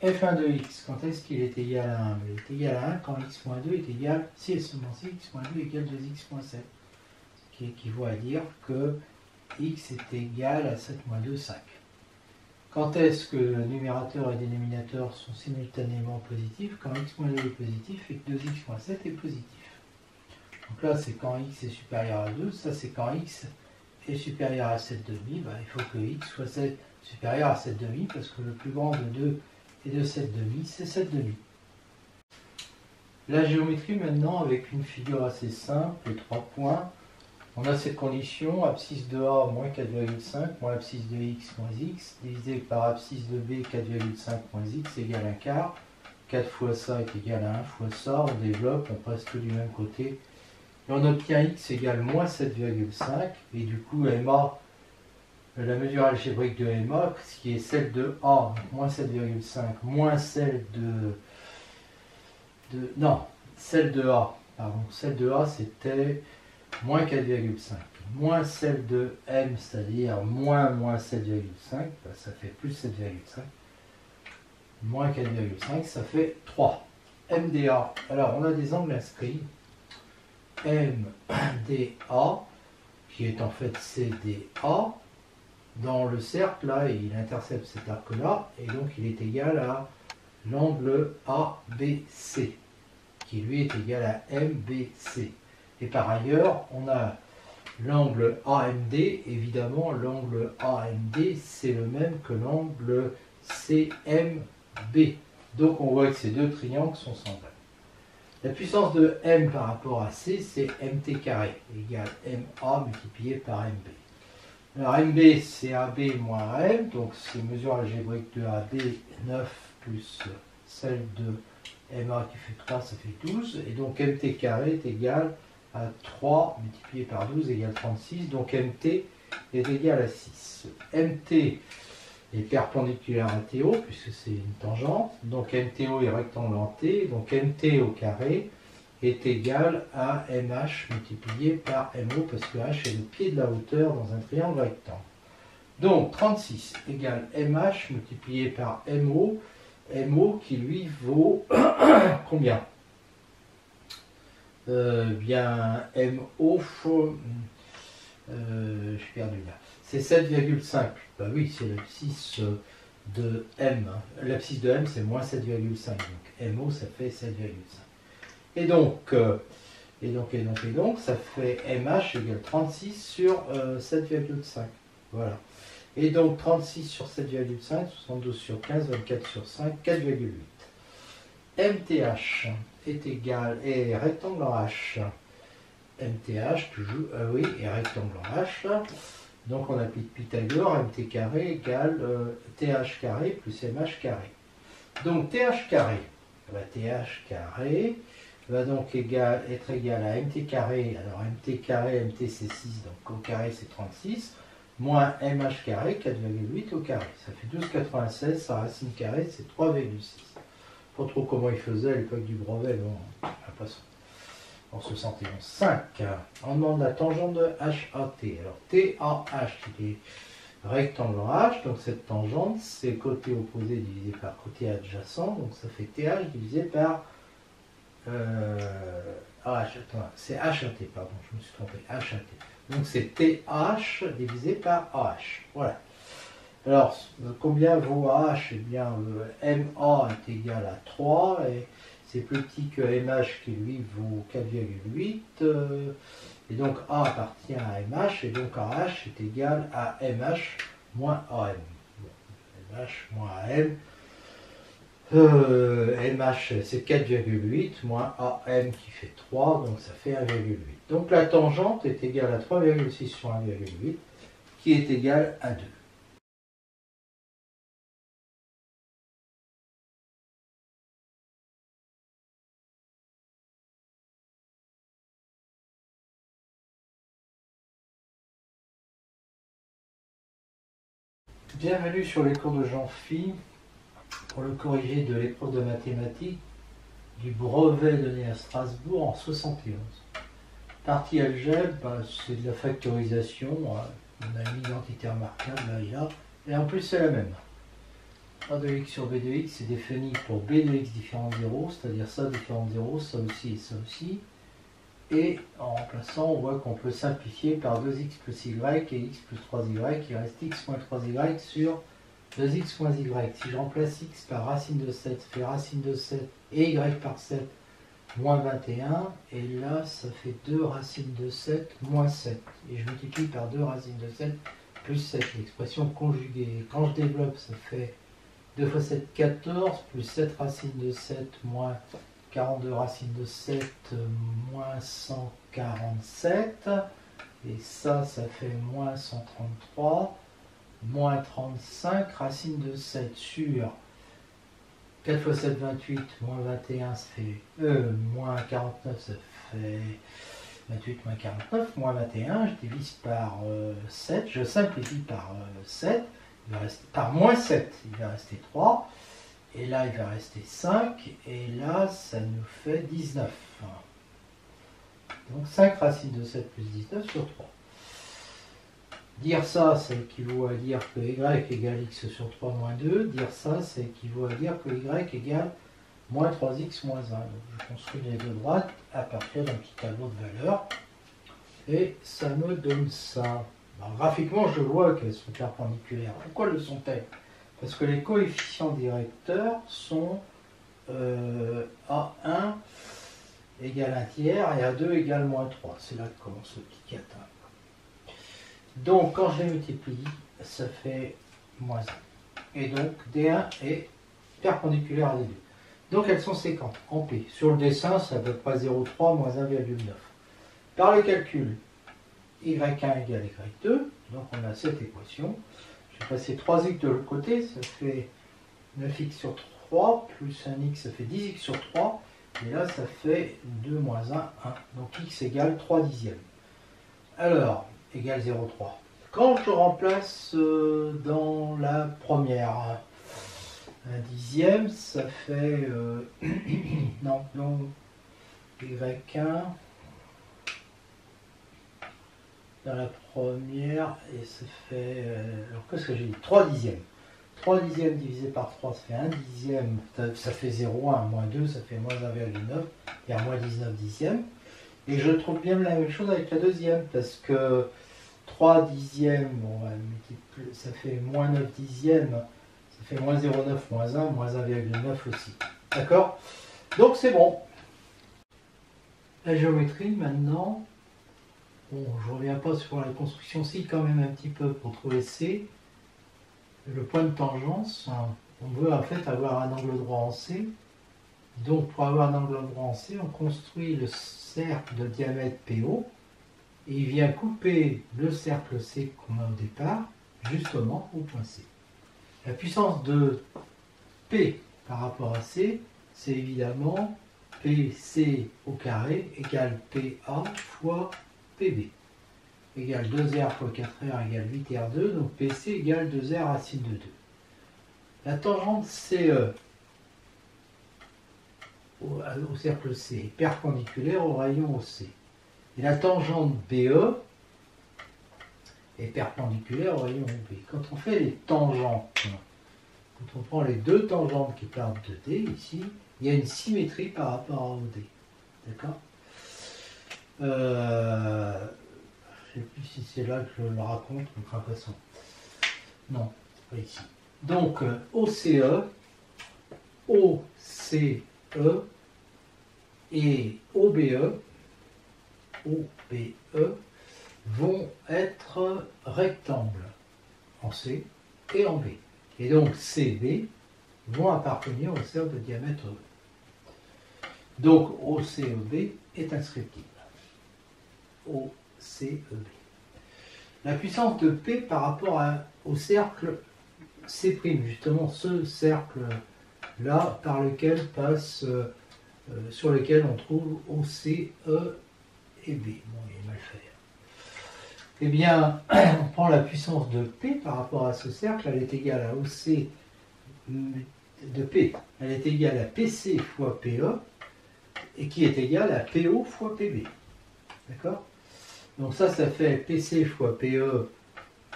f1 de x, quand est-ce qu'il est égal à 1? Il est égal à 1 quand x moins 2 est égal, si et seulement si x moins 2 égale 2x moins 7. Ce qui équivaut à dire que x est égal à 7 moins 2, 5. Quand est-ce que le numérateur et le dénominateur sont simultanément positifs? Quand x moins 2 est positif et que 2x moins 7 est positif. Donc là, c'est quand x est supérieur à 2. Ça, c'est quand x est supérieur à 7,5. Il faut que x soit supérieur à 7,5 parce que le plus grand de 2 et de 7,5, c'est 7,5. La géométrie maintenant, avec une figure assez simple, les 3 points. On a cette condition, abscisse de A moins 4,5 moins abscisse de x moins x, divisé par abscisse de B 4,5 moins x égale un quart. 4 fois ça est égal à 1 fois ça, on développe, on passe tout du même côté. Et on obtient x égale moins 7,5, et du coup MA, la mesure algébrique de MA, qui est celle de A, donc moins 7,5, moins celle celle de A, pardon, celle de A c'était moins 4,5, moins celle de M, c'est-à-dire moins 7,5, ça fait plus 7,5, moins 4,5, ça fait 3. MDA, alors on a des angles inscrits, MDA, qui est en fait CDA, dans le cercle, là, il intercepte cet arc-là, et donc il est égal à l'angle ABC, qui lui est égal à MBC. Et par ailleurs, on a l'angle AMD, évidemment, l'angle AMD, c'est le même que l'angle CMB. Donc on voit que ces deux triangles sont semblables. La puissance de M par rapport à C, c'est MT carré, égale MA multiplié par MB. Alors MB, c'est AB moins AM, donc c'est mesure algébrique de AB, 9 plus celle de MA qui fait 3, ça fait 12. Et donc MT carré est égal à 3 multiplié par 12 égale 36. Donc MT est égal à 6. MT est perpendiculaire à TO, puisque c'est une tangente. Donc MTO est rectangle en T. Donc MT au carré est égal à MH multiplié par MO, parce que H est le pied de la hauteur dans un triangle rectangle. Donc 36 égale MH multiplié par MO, MO qui lui vaut combien? Bien MO, je suis perdu là. C'est 7,5. Bah oui, c'est l'abscisse de M. L'abscisse de M, c'est moins 7,5. Donc MO, ça fait 7,5. Et donc, ça fait MH égale 36 sur 7,5. Voilà. Et donc 36 sur 7,5, 72 sur 15, 24 sur 5, 4,8. MTH est égal, et rectangle en H. MTH, toujours, oui, et rectangle en H. Donc on applique Pythagore, MT carré égale TH carré plus MH carré. Donc TH carré, TH carré va donc être égal à MT carré. Alors MT carré, MT c'est 6, donc au carré c'est 36. moins MH carré, 4,8 au carré. Ça fait 12,96, sa racine carrée, c'est 3,6. Pas trop comment il faisait à l'époque du brevet, bon, passons. En 71. 5. On demande la tangente de HAT. Alors, TAH, il est rectangle en H, donc cette tangente, c'est côté opposé divisé par côté adjacent, donc ça fait TH divisé par c'est HAT, pardon, je me suis trompé, HAT. Donc c'est TH divisé par AH. Voilà. Alors, combien vaut AH? Eh bien, MA est égal à 3, et c'est plus petit que MH qui lui vaut 4,8. Et donc A appartient à MH, et donc AH est égal à MH moins AM. Bon, MH moins AM. MH c'est 4,8 moins AM qui fait 3, donc ça fait 1,8. Donc la tangente est égale à 3,6 sur 1,8 qui est égal à 2. Bienvenue sur les cours de Jean-Phi pour le corrigé de l'épreuve de mathématiques du brevet donné à Strasbourg en 71. Partie algèbre, c'est de la factorisation, on a une identité remarquable là et là, et en plus c'est la même. A de x sur b de x est défini pour b de x différent de 0, c'est-à-dire ça différent de 0, ça aussi et ça aussi. Et en remplaçant, on voit qu'on peut simplifier par 2x plus y et x plus 3y, il reste x moins 3y sur 2x moins y. Si je remplace x par racine de 7, ça fait racine de 7 et y par 7 moins 21. Et là, ça fait 2 racines de 7 moins 7. Et je multiplie par 2 racines de 7 plus 7, l'expression conjuguée. Quand je développe, ça fait 2 fois 7, 14, plus 7 racines de 7 moins 42 racines de 7 moins 147. Et ça fait moins 133. Moins 35 racines de 7 sur 4 fois 7, 28, moins 21, ça fait moins 49, ça fait 28 moins 49, moins 21, je divise par 7, je simplifie par 7, il va rester, par moins 7, il va rester 3, et là il va rester 5, et là ça nous fait 19. Donc 5 racines de 7 plus 19 sur 3. Dire ça, ça équivaut à dire que y égale x sur 3 moins 2. Dire ça, ça équivaut à dire que y égale moins 3x moins 1. Donc je construis les deux droites à partir d'un petit tableau de valeurs. Et ça me donne ça. Alors, graphiquement, je vois qu'elles sont perpendiculaires. Pourquoi le sont-elles? Parce que les coefficients directeurs sont A1 égale 1 tiers et A2 égale moins 3. C'est là que commence le petit catin. Donc, quand je les multiplie, ça fait moins 1. Et donc, D1 est perpendiculaire à D2. Donc, elles sont séquentes, en P. Sur le dessin, c'est à peu près 0,3 moins 1,9. Par le calcul, Y1 égale Y2. Donc, on a cette équation. Je vais passer 3x de l'autre côté. Ça fait 9x sur 3, plus 1x, ça fait 10x sur 3. Et là, ça fait 2 moins 1, 1. Donc, x égale 3 dixièmes. Alors, égale 0,3. Quand je remplace dans la première, 1 dixième, ça fait non, y1 dans la première, et ça fait alors qu'est-ce que j'ai dit, 3 dixièmes. 3 dixièmes divisé par 3, ça fait 1 dixième, ça fait 0,1, moins 2, ça fait moins 1,9, il y a moins 19 dixièmes. Et je trouve bien la même chose avec la deuxième, parce que 3 dixièmes, on va multiplier, ça fait moins 9 dixièmes, ça fait moins 0,9, moins 1, moins 1,9 aussi. D'accord? Donc c'est bon. La géométrie maintenant, bon, je ne reviens pas sur la construction, si quand même un petit peu pour trouver C. Le point de tangence, on veut en fait avoir un angle droit en C. Donc pour avoir un angle droit en C, on construit le cercle de diamètre PO. Et il vient couper le cercle C qu'on a au départ, justement au point C. La puissance de P par rapport à C, c'est évidemment PC au carré égale PA fois PB. égale 2R fois 4R égale 8R2, donc PC égale 2R racine de 2. La tangente CE au cercle C est perpendiculaire au rayon OC. Et la tangente BE est perpendiculaire au rayon OB. Quand on fait les tangentes, quand on prend les deux tangentes qui partent de D ici, il y a une symétrie par rapport à OD. D'accord? Je ne sais plus si c'est là que je le raconte, de toute façon. Non, c'est pas ici. Donc, OCE, OCE et OBE vont être rectangles en C et en B. Et donc CB vont appartenir au cercle de diamètre E. Donc OCEB est inscriptible. OCEB. La puissance de P par rapport au cercle C', justement ce cercle-là par lequel passe, sur lequel on trouve OC, E et B. Bon, il est mal fait. Eh bien, on prend la puissance de P par rapport à ce cercle, elle est égale à OC de P. Elle est égale à PC fois PE, et qui est égale à PO fois PB. D'accord? Donc ça fait PC fois PE,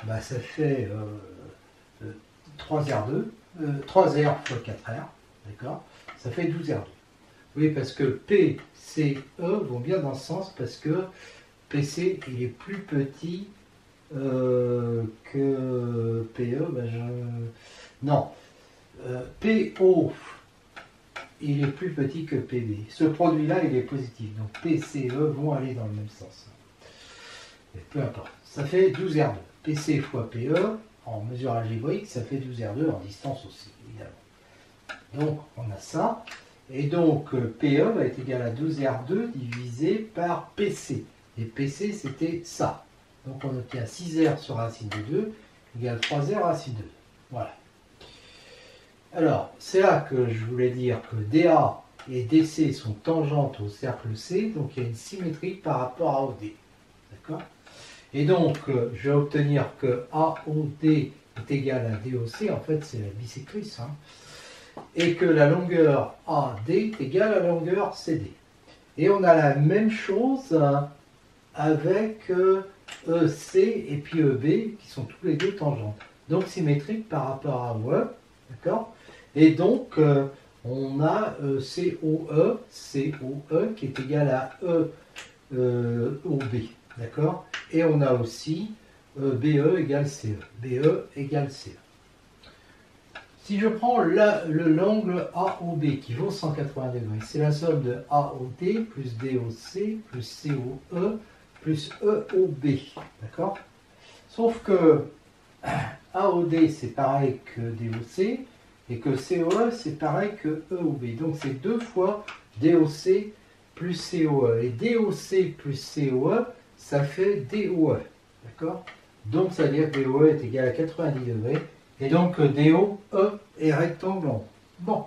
bah ça fait 3R2, 3R fois 4R, d'accord? Ça fait 12R2. Oui, parce que P, C, E vont bien dans ce sens, parce que PC, il est plus petit que PE. Non. PO, il est plus petit que PB. Ce produit-là, il est positif. Donc P, C, E vont aller dans le même sens. Mais peu importe. Ça fait 12R2. PC fois PE, en mesure algébrique, ça fait 12R2 en distance aussi, évidemment. Donc, on a ça. Et donc, PE va être égal à 12R2 divisé par PC. Et PC, c'était ça. Donc, on obtient 6R sur racine de 2 égale 3R racine de 2. Voilà. Alors, c'est là que je voulais dire que DA et DC sont tangentes au cercle C, donc il y a une symétrie par rapport à OD. D'accord? Et donc, je vais obtenir que AOD est égal à DOC, en fait, c'est la bisectrice, hein, et que la longueur AD est égale à la longueur CD. Et on a la même chose avec EC et puis EB, qui sont tous les deux tangentes. Donc, symétriques par rapport à OE, d'accord? Et donc, on a COE qui est égal à OB, d'accord? Et on a aussi BE égale CE. BE égale CE. Si je prends l'angle AOB qui vaut 180 degrés, c'est la somme de AOD plus DOC plus COE plus EOB, d'accord? Sauf que AOD c'est pareil que DOC, et que COE, c'est pareil que EOB. Donc, c'est 2 fois DOC plus COE. Et DOC plus COE, ça fait DOE. D'accord? Donc, ça veut dire que DOE est égal à 90 degrés. Et donc, DOE est rectangle en haut. Bon.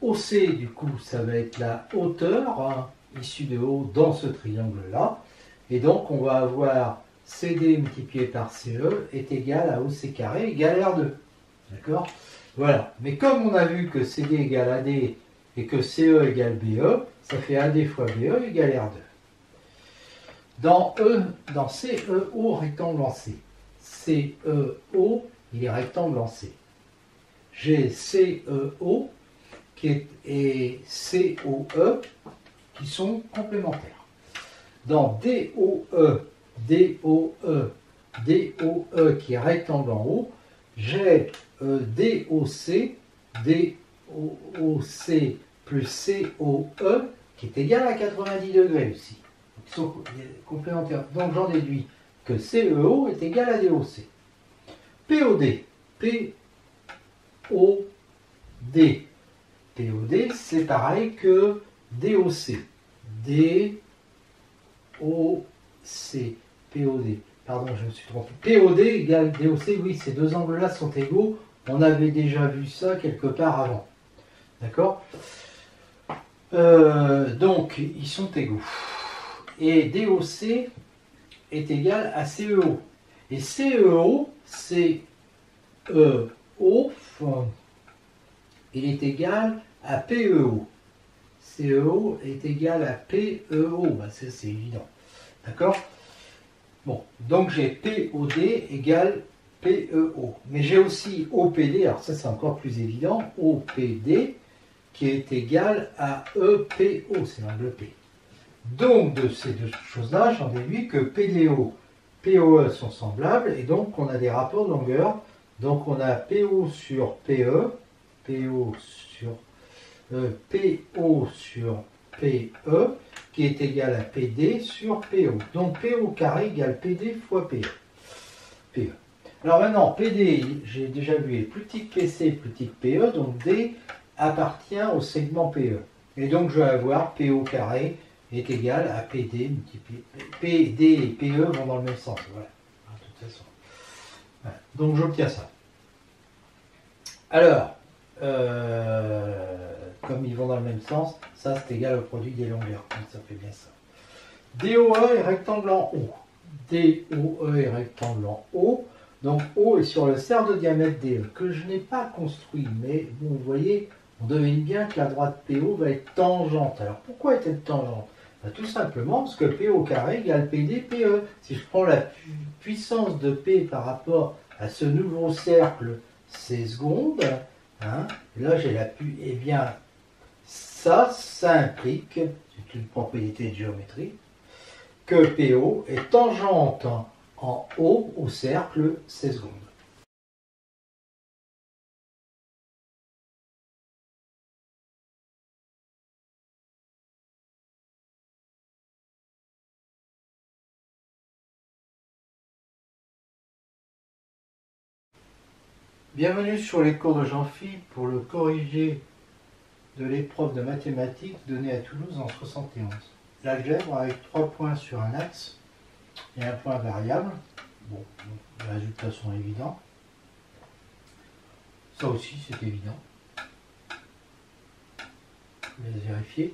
OC, du coup, ça va être la hauteur hein, issue de haut dans ce triangle-là. Et donc, on va avoir CD multiplié par CE est égal à OC carré égale R2. D'accord? Voilà. Mais comme on a vu que CD égale AD et que CE égale BE, ça fait AD fois BE égale R2. Dans CEO, rectangle en C. CEO, il est rectangle en C. J'ai CEO et COE qui sont complémentaires. Dans DOE qui est rectangle en haut, j'ai DOC plus COE qui est égal à 90 degrés aussi. Ils sont complémentaires. Donc j'en déduis que CEO est égal à DOC. POD. POD, c'est pareil que DOC. POD. Pardon, je me suis trompé. POD égale DOC, oui, ces deux angles-là sont égaux. On avait déjà vu ça quelque part avant. D'accord? Donc, ils sont égaux. Et DOC est égal à CEO. Et CEO, il est égal à PEO. CEO est égal à PEO. Ben, c'est évident. D'accord? Bon, donc j'ai POD égale PEO. Mais j'ai aussi OPD, alors ça c'est encore plus évident, OPD qui est égal à EPO, c'est l'angle P. Donc de ces deux choses-là, j'en déduis que PDO, POE sont semblables et donc on a des rapports de longueur. Donc on a PO sur PE, PO sur PE qui est égal à PD sur PO. Donc PO carré égale PD fois PE. Alors maintenant, PD, j'ai déjà vu, est plus petit que PC, plus petit que PE, donc D appartient au segment PE. Et donc je vais avoir PO carré est égal à PD multiplié. PD et PE vont dans le même sens. Voilà, de toute façon. Voilà. Donc j'obtiens ça. Alors, comme ils vont dans le même sens, ça c'est égal au produit des longueurs. Donc ça fait bien ça. DOE est rectangle en haut. DOE est rectangle en haut. Donc O est sur le cercle de diamètre DE, que je n'ai pas construit, mais bon, vous voyez, on devine bien que la droite PO va être tangente. Alors pourquoi est-elle tangente? Ben, tout simplement parce que PO carré égale PD PE. Si je prends la puissance de P par rapport à ce nouveau cercle C secondes, hein, là j'ai la puissance, et bien ça implique, c'est une propriété de géométrie, que PO est tangente en haut au cercle C secondes. Bienvenue sur les cours de Jean-Philippe pour le corrigé de l'épreuve de mathématiques donnée à Toulouse en 71. L'algèbre avec 3 points sur un axe et un point variable. Bon, les résultats sont évidents. Ça aussi, c'est évident. Je vais vérifier.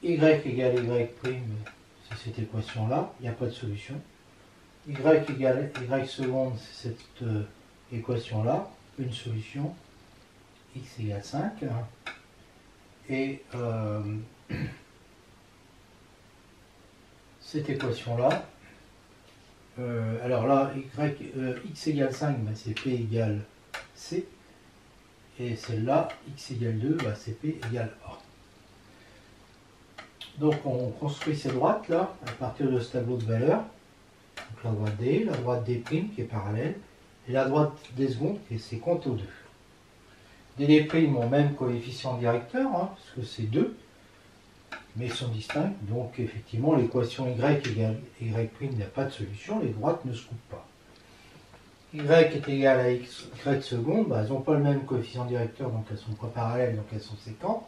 Y égale Y', c'est cette équation-là. Il n'y a pas de solution. Y égale Y seconde, c'est cette équation-là. Une solution. X égale 5. Et cette équation-là, alors là, x égale 5, ben c'est P égale C. Et celle-là, x égale 2, ben c'est P égale A. Donc on construit ces droites-là à partir de ce tableau de valeurs. Donc la droite D, la droite D' qui est parallèle, et la droite D secondes qui est séquente aux 2. D' ont même coefficient directeur, hein, parce que c'est 2, mais ils sont distincts, donc effectivement l'équation y égale y' n'a pas de solution, les droites ne se coupent pas. Y est égal à y secondes, bah, elles n'ont pas le même coefficient directeur, donc elles sont pas parallèles, donc elles sont séquentes.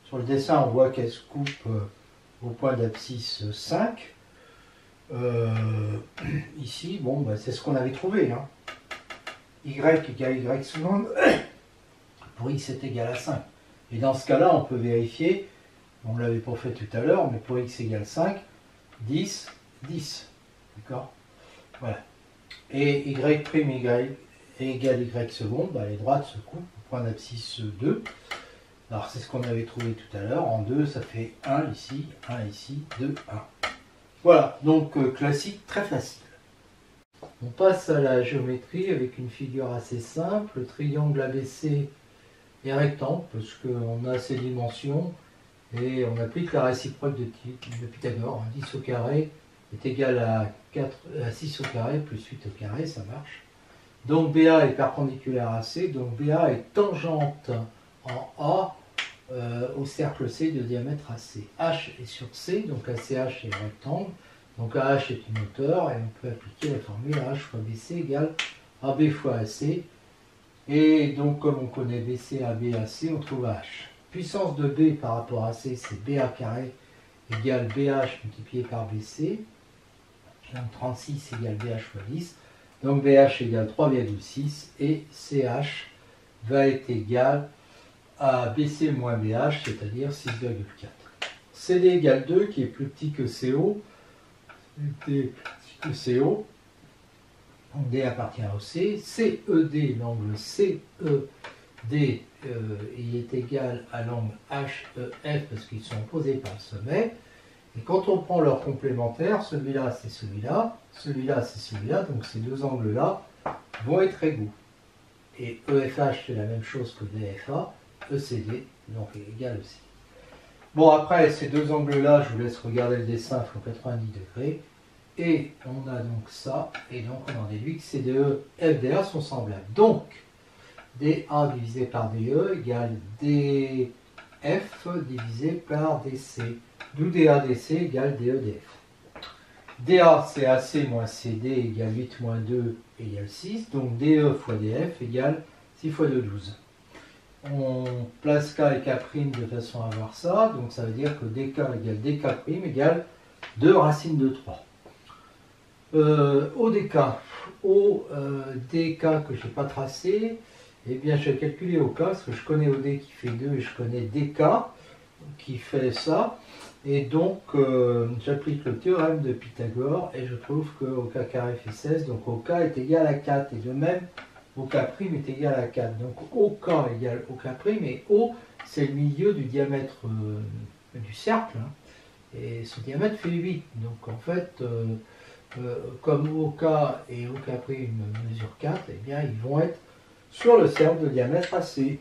Sur le dessin, on voit qu'elles se coupent au point d'abscisse 5. Ici, bon, bah, c'est ce qu'on avait trouvé. Hein. Y égale y secondes, pour x est égal à 5. Et dans ce cas-là, on peut vérifier, on ne l'avait pas fait tout à l'heure, mais pour x égale 5, 10, 10. D'accord? Voilà. Et y' égale y secondes, bah, les droites se coupent au point d'abscisse 2. Alors c'est ce qu'on avait trouvé tout à l'heure. En 2, ça fait 1 ici, 2, 1. Voilà, donc classique, très facile. On passe à la géométrie avec une figure assez simple. Le triangle ABC est rectangle parce qu'on a ses dimensions et on applique la réciproque de Pythagore. 10 au carré est égal à 6 au carré plus 8 au carré, ça marche. Donc BA est perpendiculaire à C, donc BA est tangente en A au cercle C de diamètre AC. H est sur C, donc ACH est rectangle, donc AH est une hauteur, et on peut appliquer la formule AH fois BC égale AB fois AC. Et donc comme on connaît BC, AB, AC, on trouve AH. Puissance de B par rapport à C, c'est BA carré égale BH multiplié par BC. Donc 36 égale BH fois 10. Donc BH égale 3,6 et CH va être égal à BC moins BH, c'est-à-dire 6,4. CD égale 2 qui est plus petit que CO, D que CO, donc D appartient au C, CED, l'angle CED, il est égal à l'angle HEF parce qu'ils sont opposés par le sommet. Et quand on prend leur complémentaire, celui-là c'est celui-là, celui-là c'est celui-là, donc ces deux angles-là vont être égaux. Et EFH c'est la même chose que DFA, ECD, donc est égal aussi. Bon, après ces deux angles-là, je vous laisse regarder le dessin, ils font 90 degrés. Et on a donc ça, et donc on en déduit que CDE, FDA sont semblables. Donc, DA divisé par DE égale DF divisé par DC. D'où DADC égale DEDF. DA c'est AC moins CD égale 8 moins 2 égale 6. Donc DE fois DF égale 6 fois 2, 12. On place K et K' de façon à avoir ça. Donc ça veut dire que DK égale DK' égale 2 racines de 3. ODK. ODK que je n'ai pas tracé. Eh bien, je vais calculer OK, parce que je connais OD qui fait 2 et je connais DK qui fait ça. Et donc, j'applique le théorème de Pythagore et je trouve que OK carré fait 16. Donc, OK est égal à 4. Et de même, OK' est égal à 4. Donc, OK égale OK'. Et O, c'est le milieu du diamètre du cercle. Hein, et ce diamètre fait 8. Donc, en fait, comme OK et OK' mesurent 4, eh bien, ils vont être sur le cercle de diamètre AC.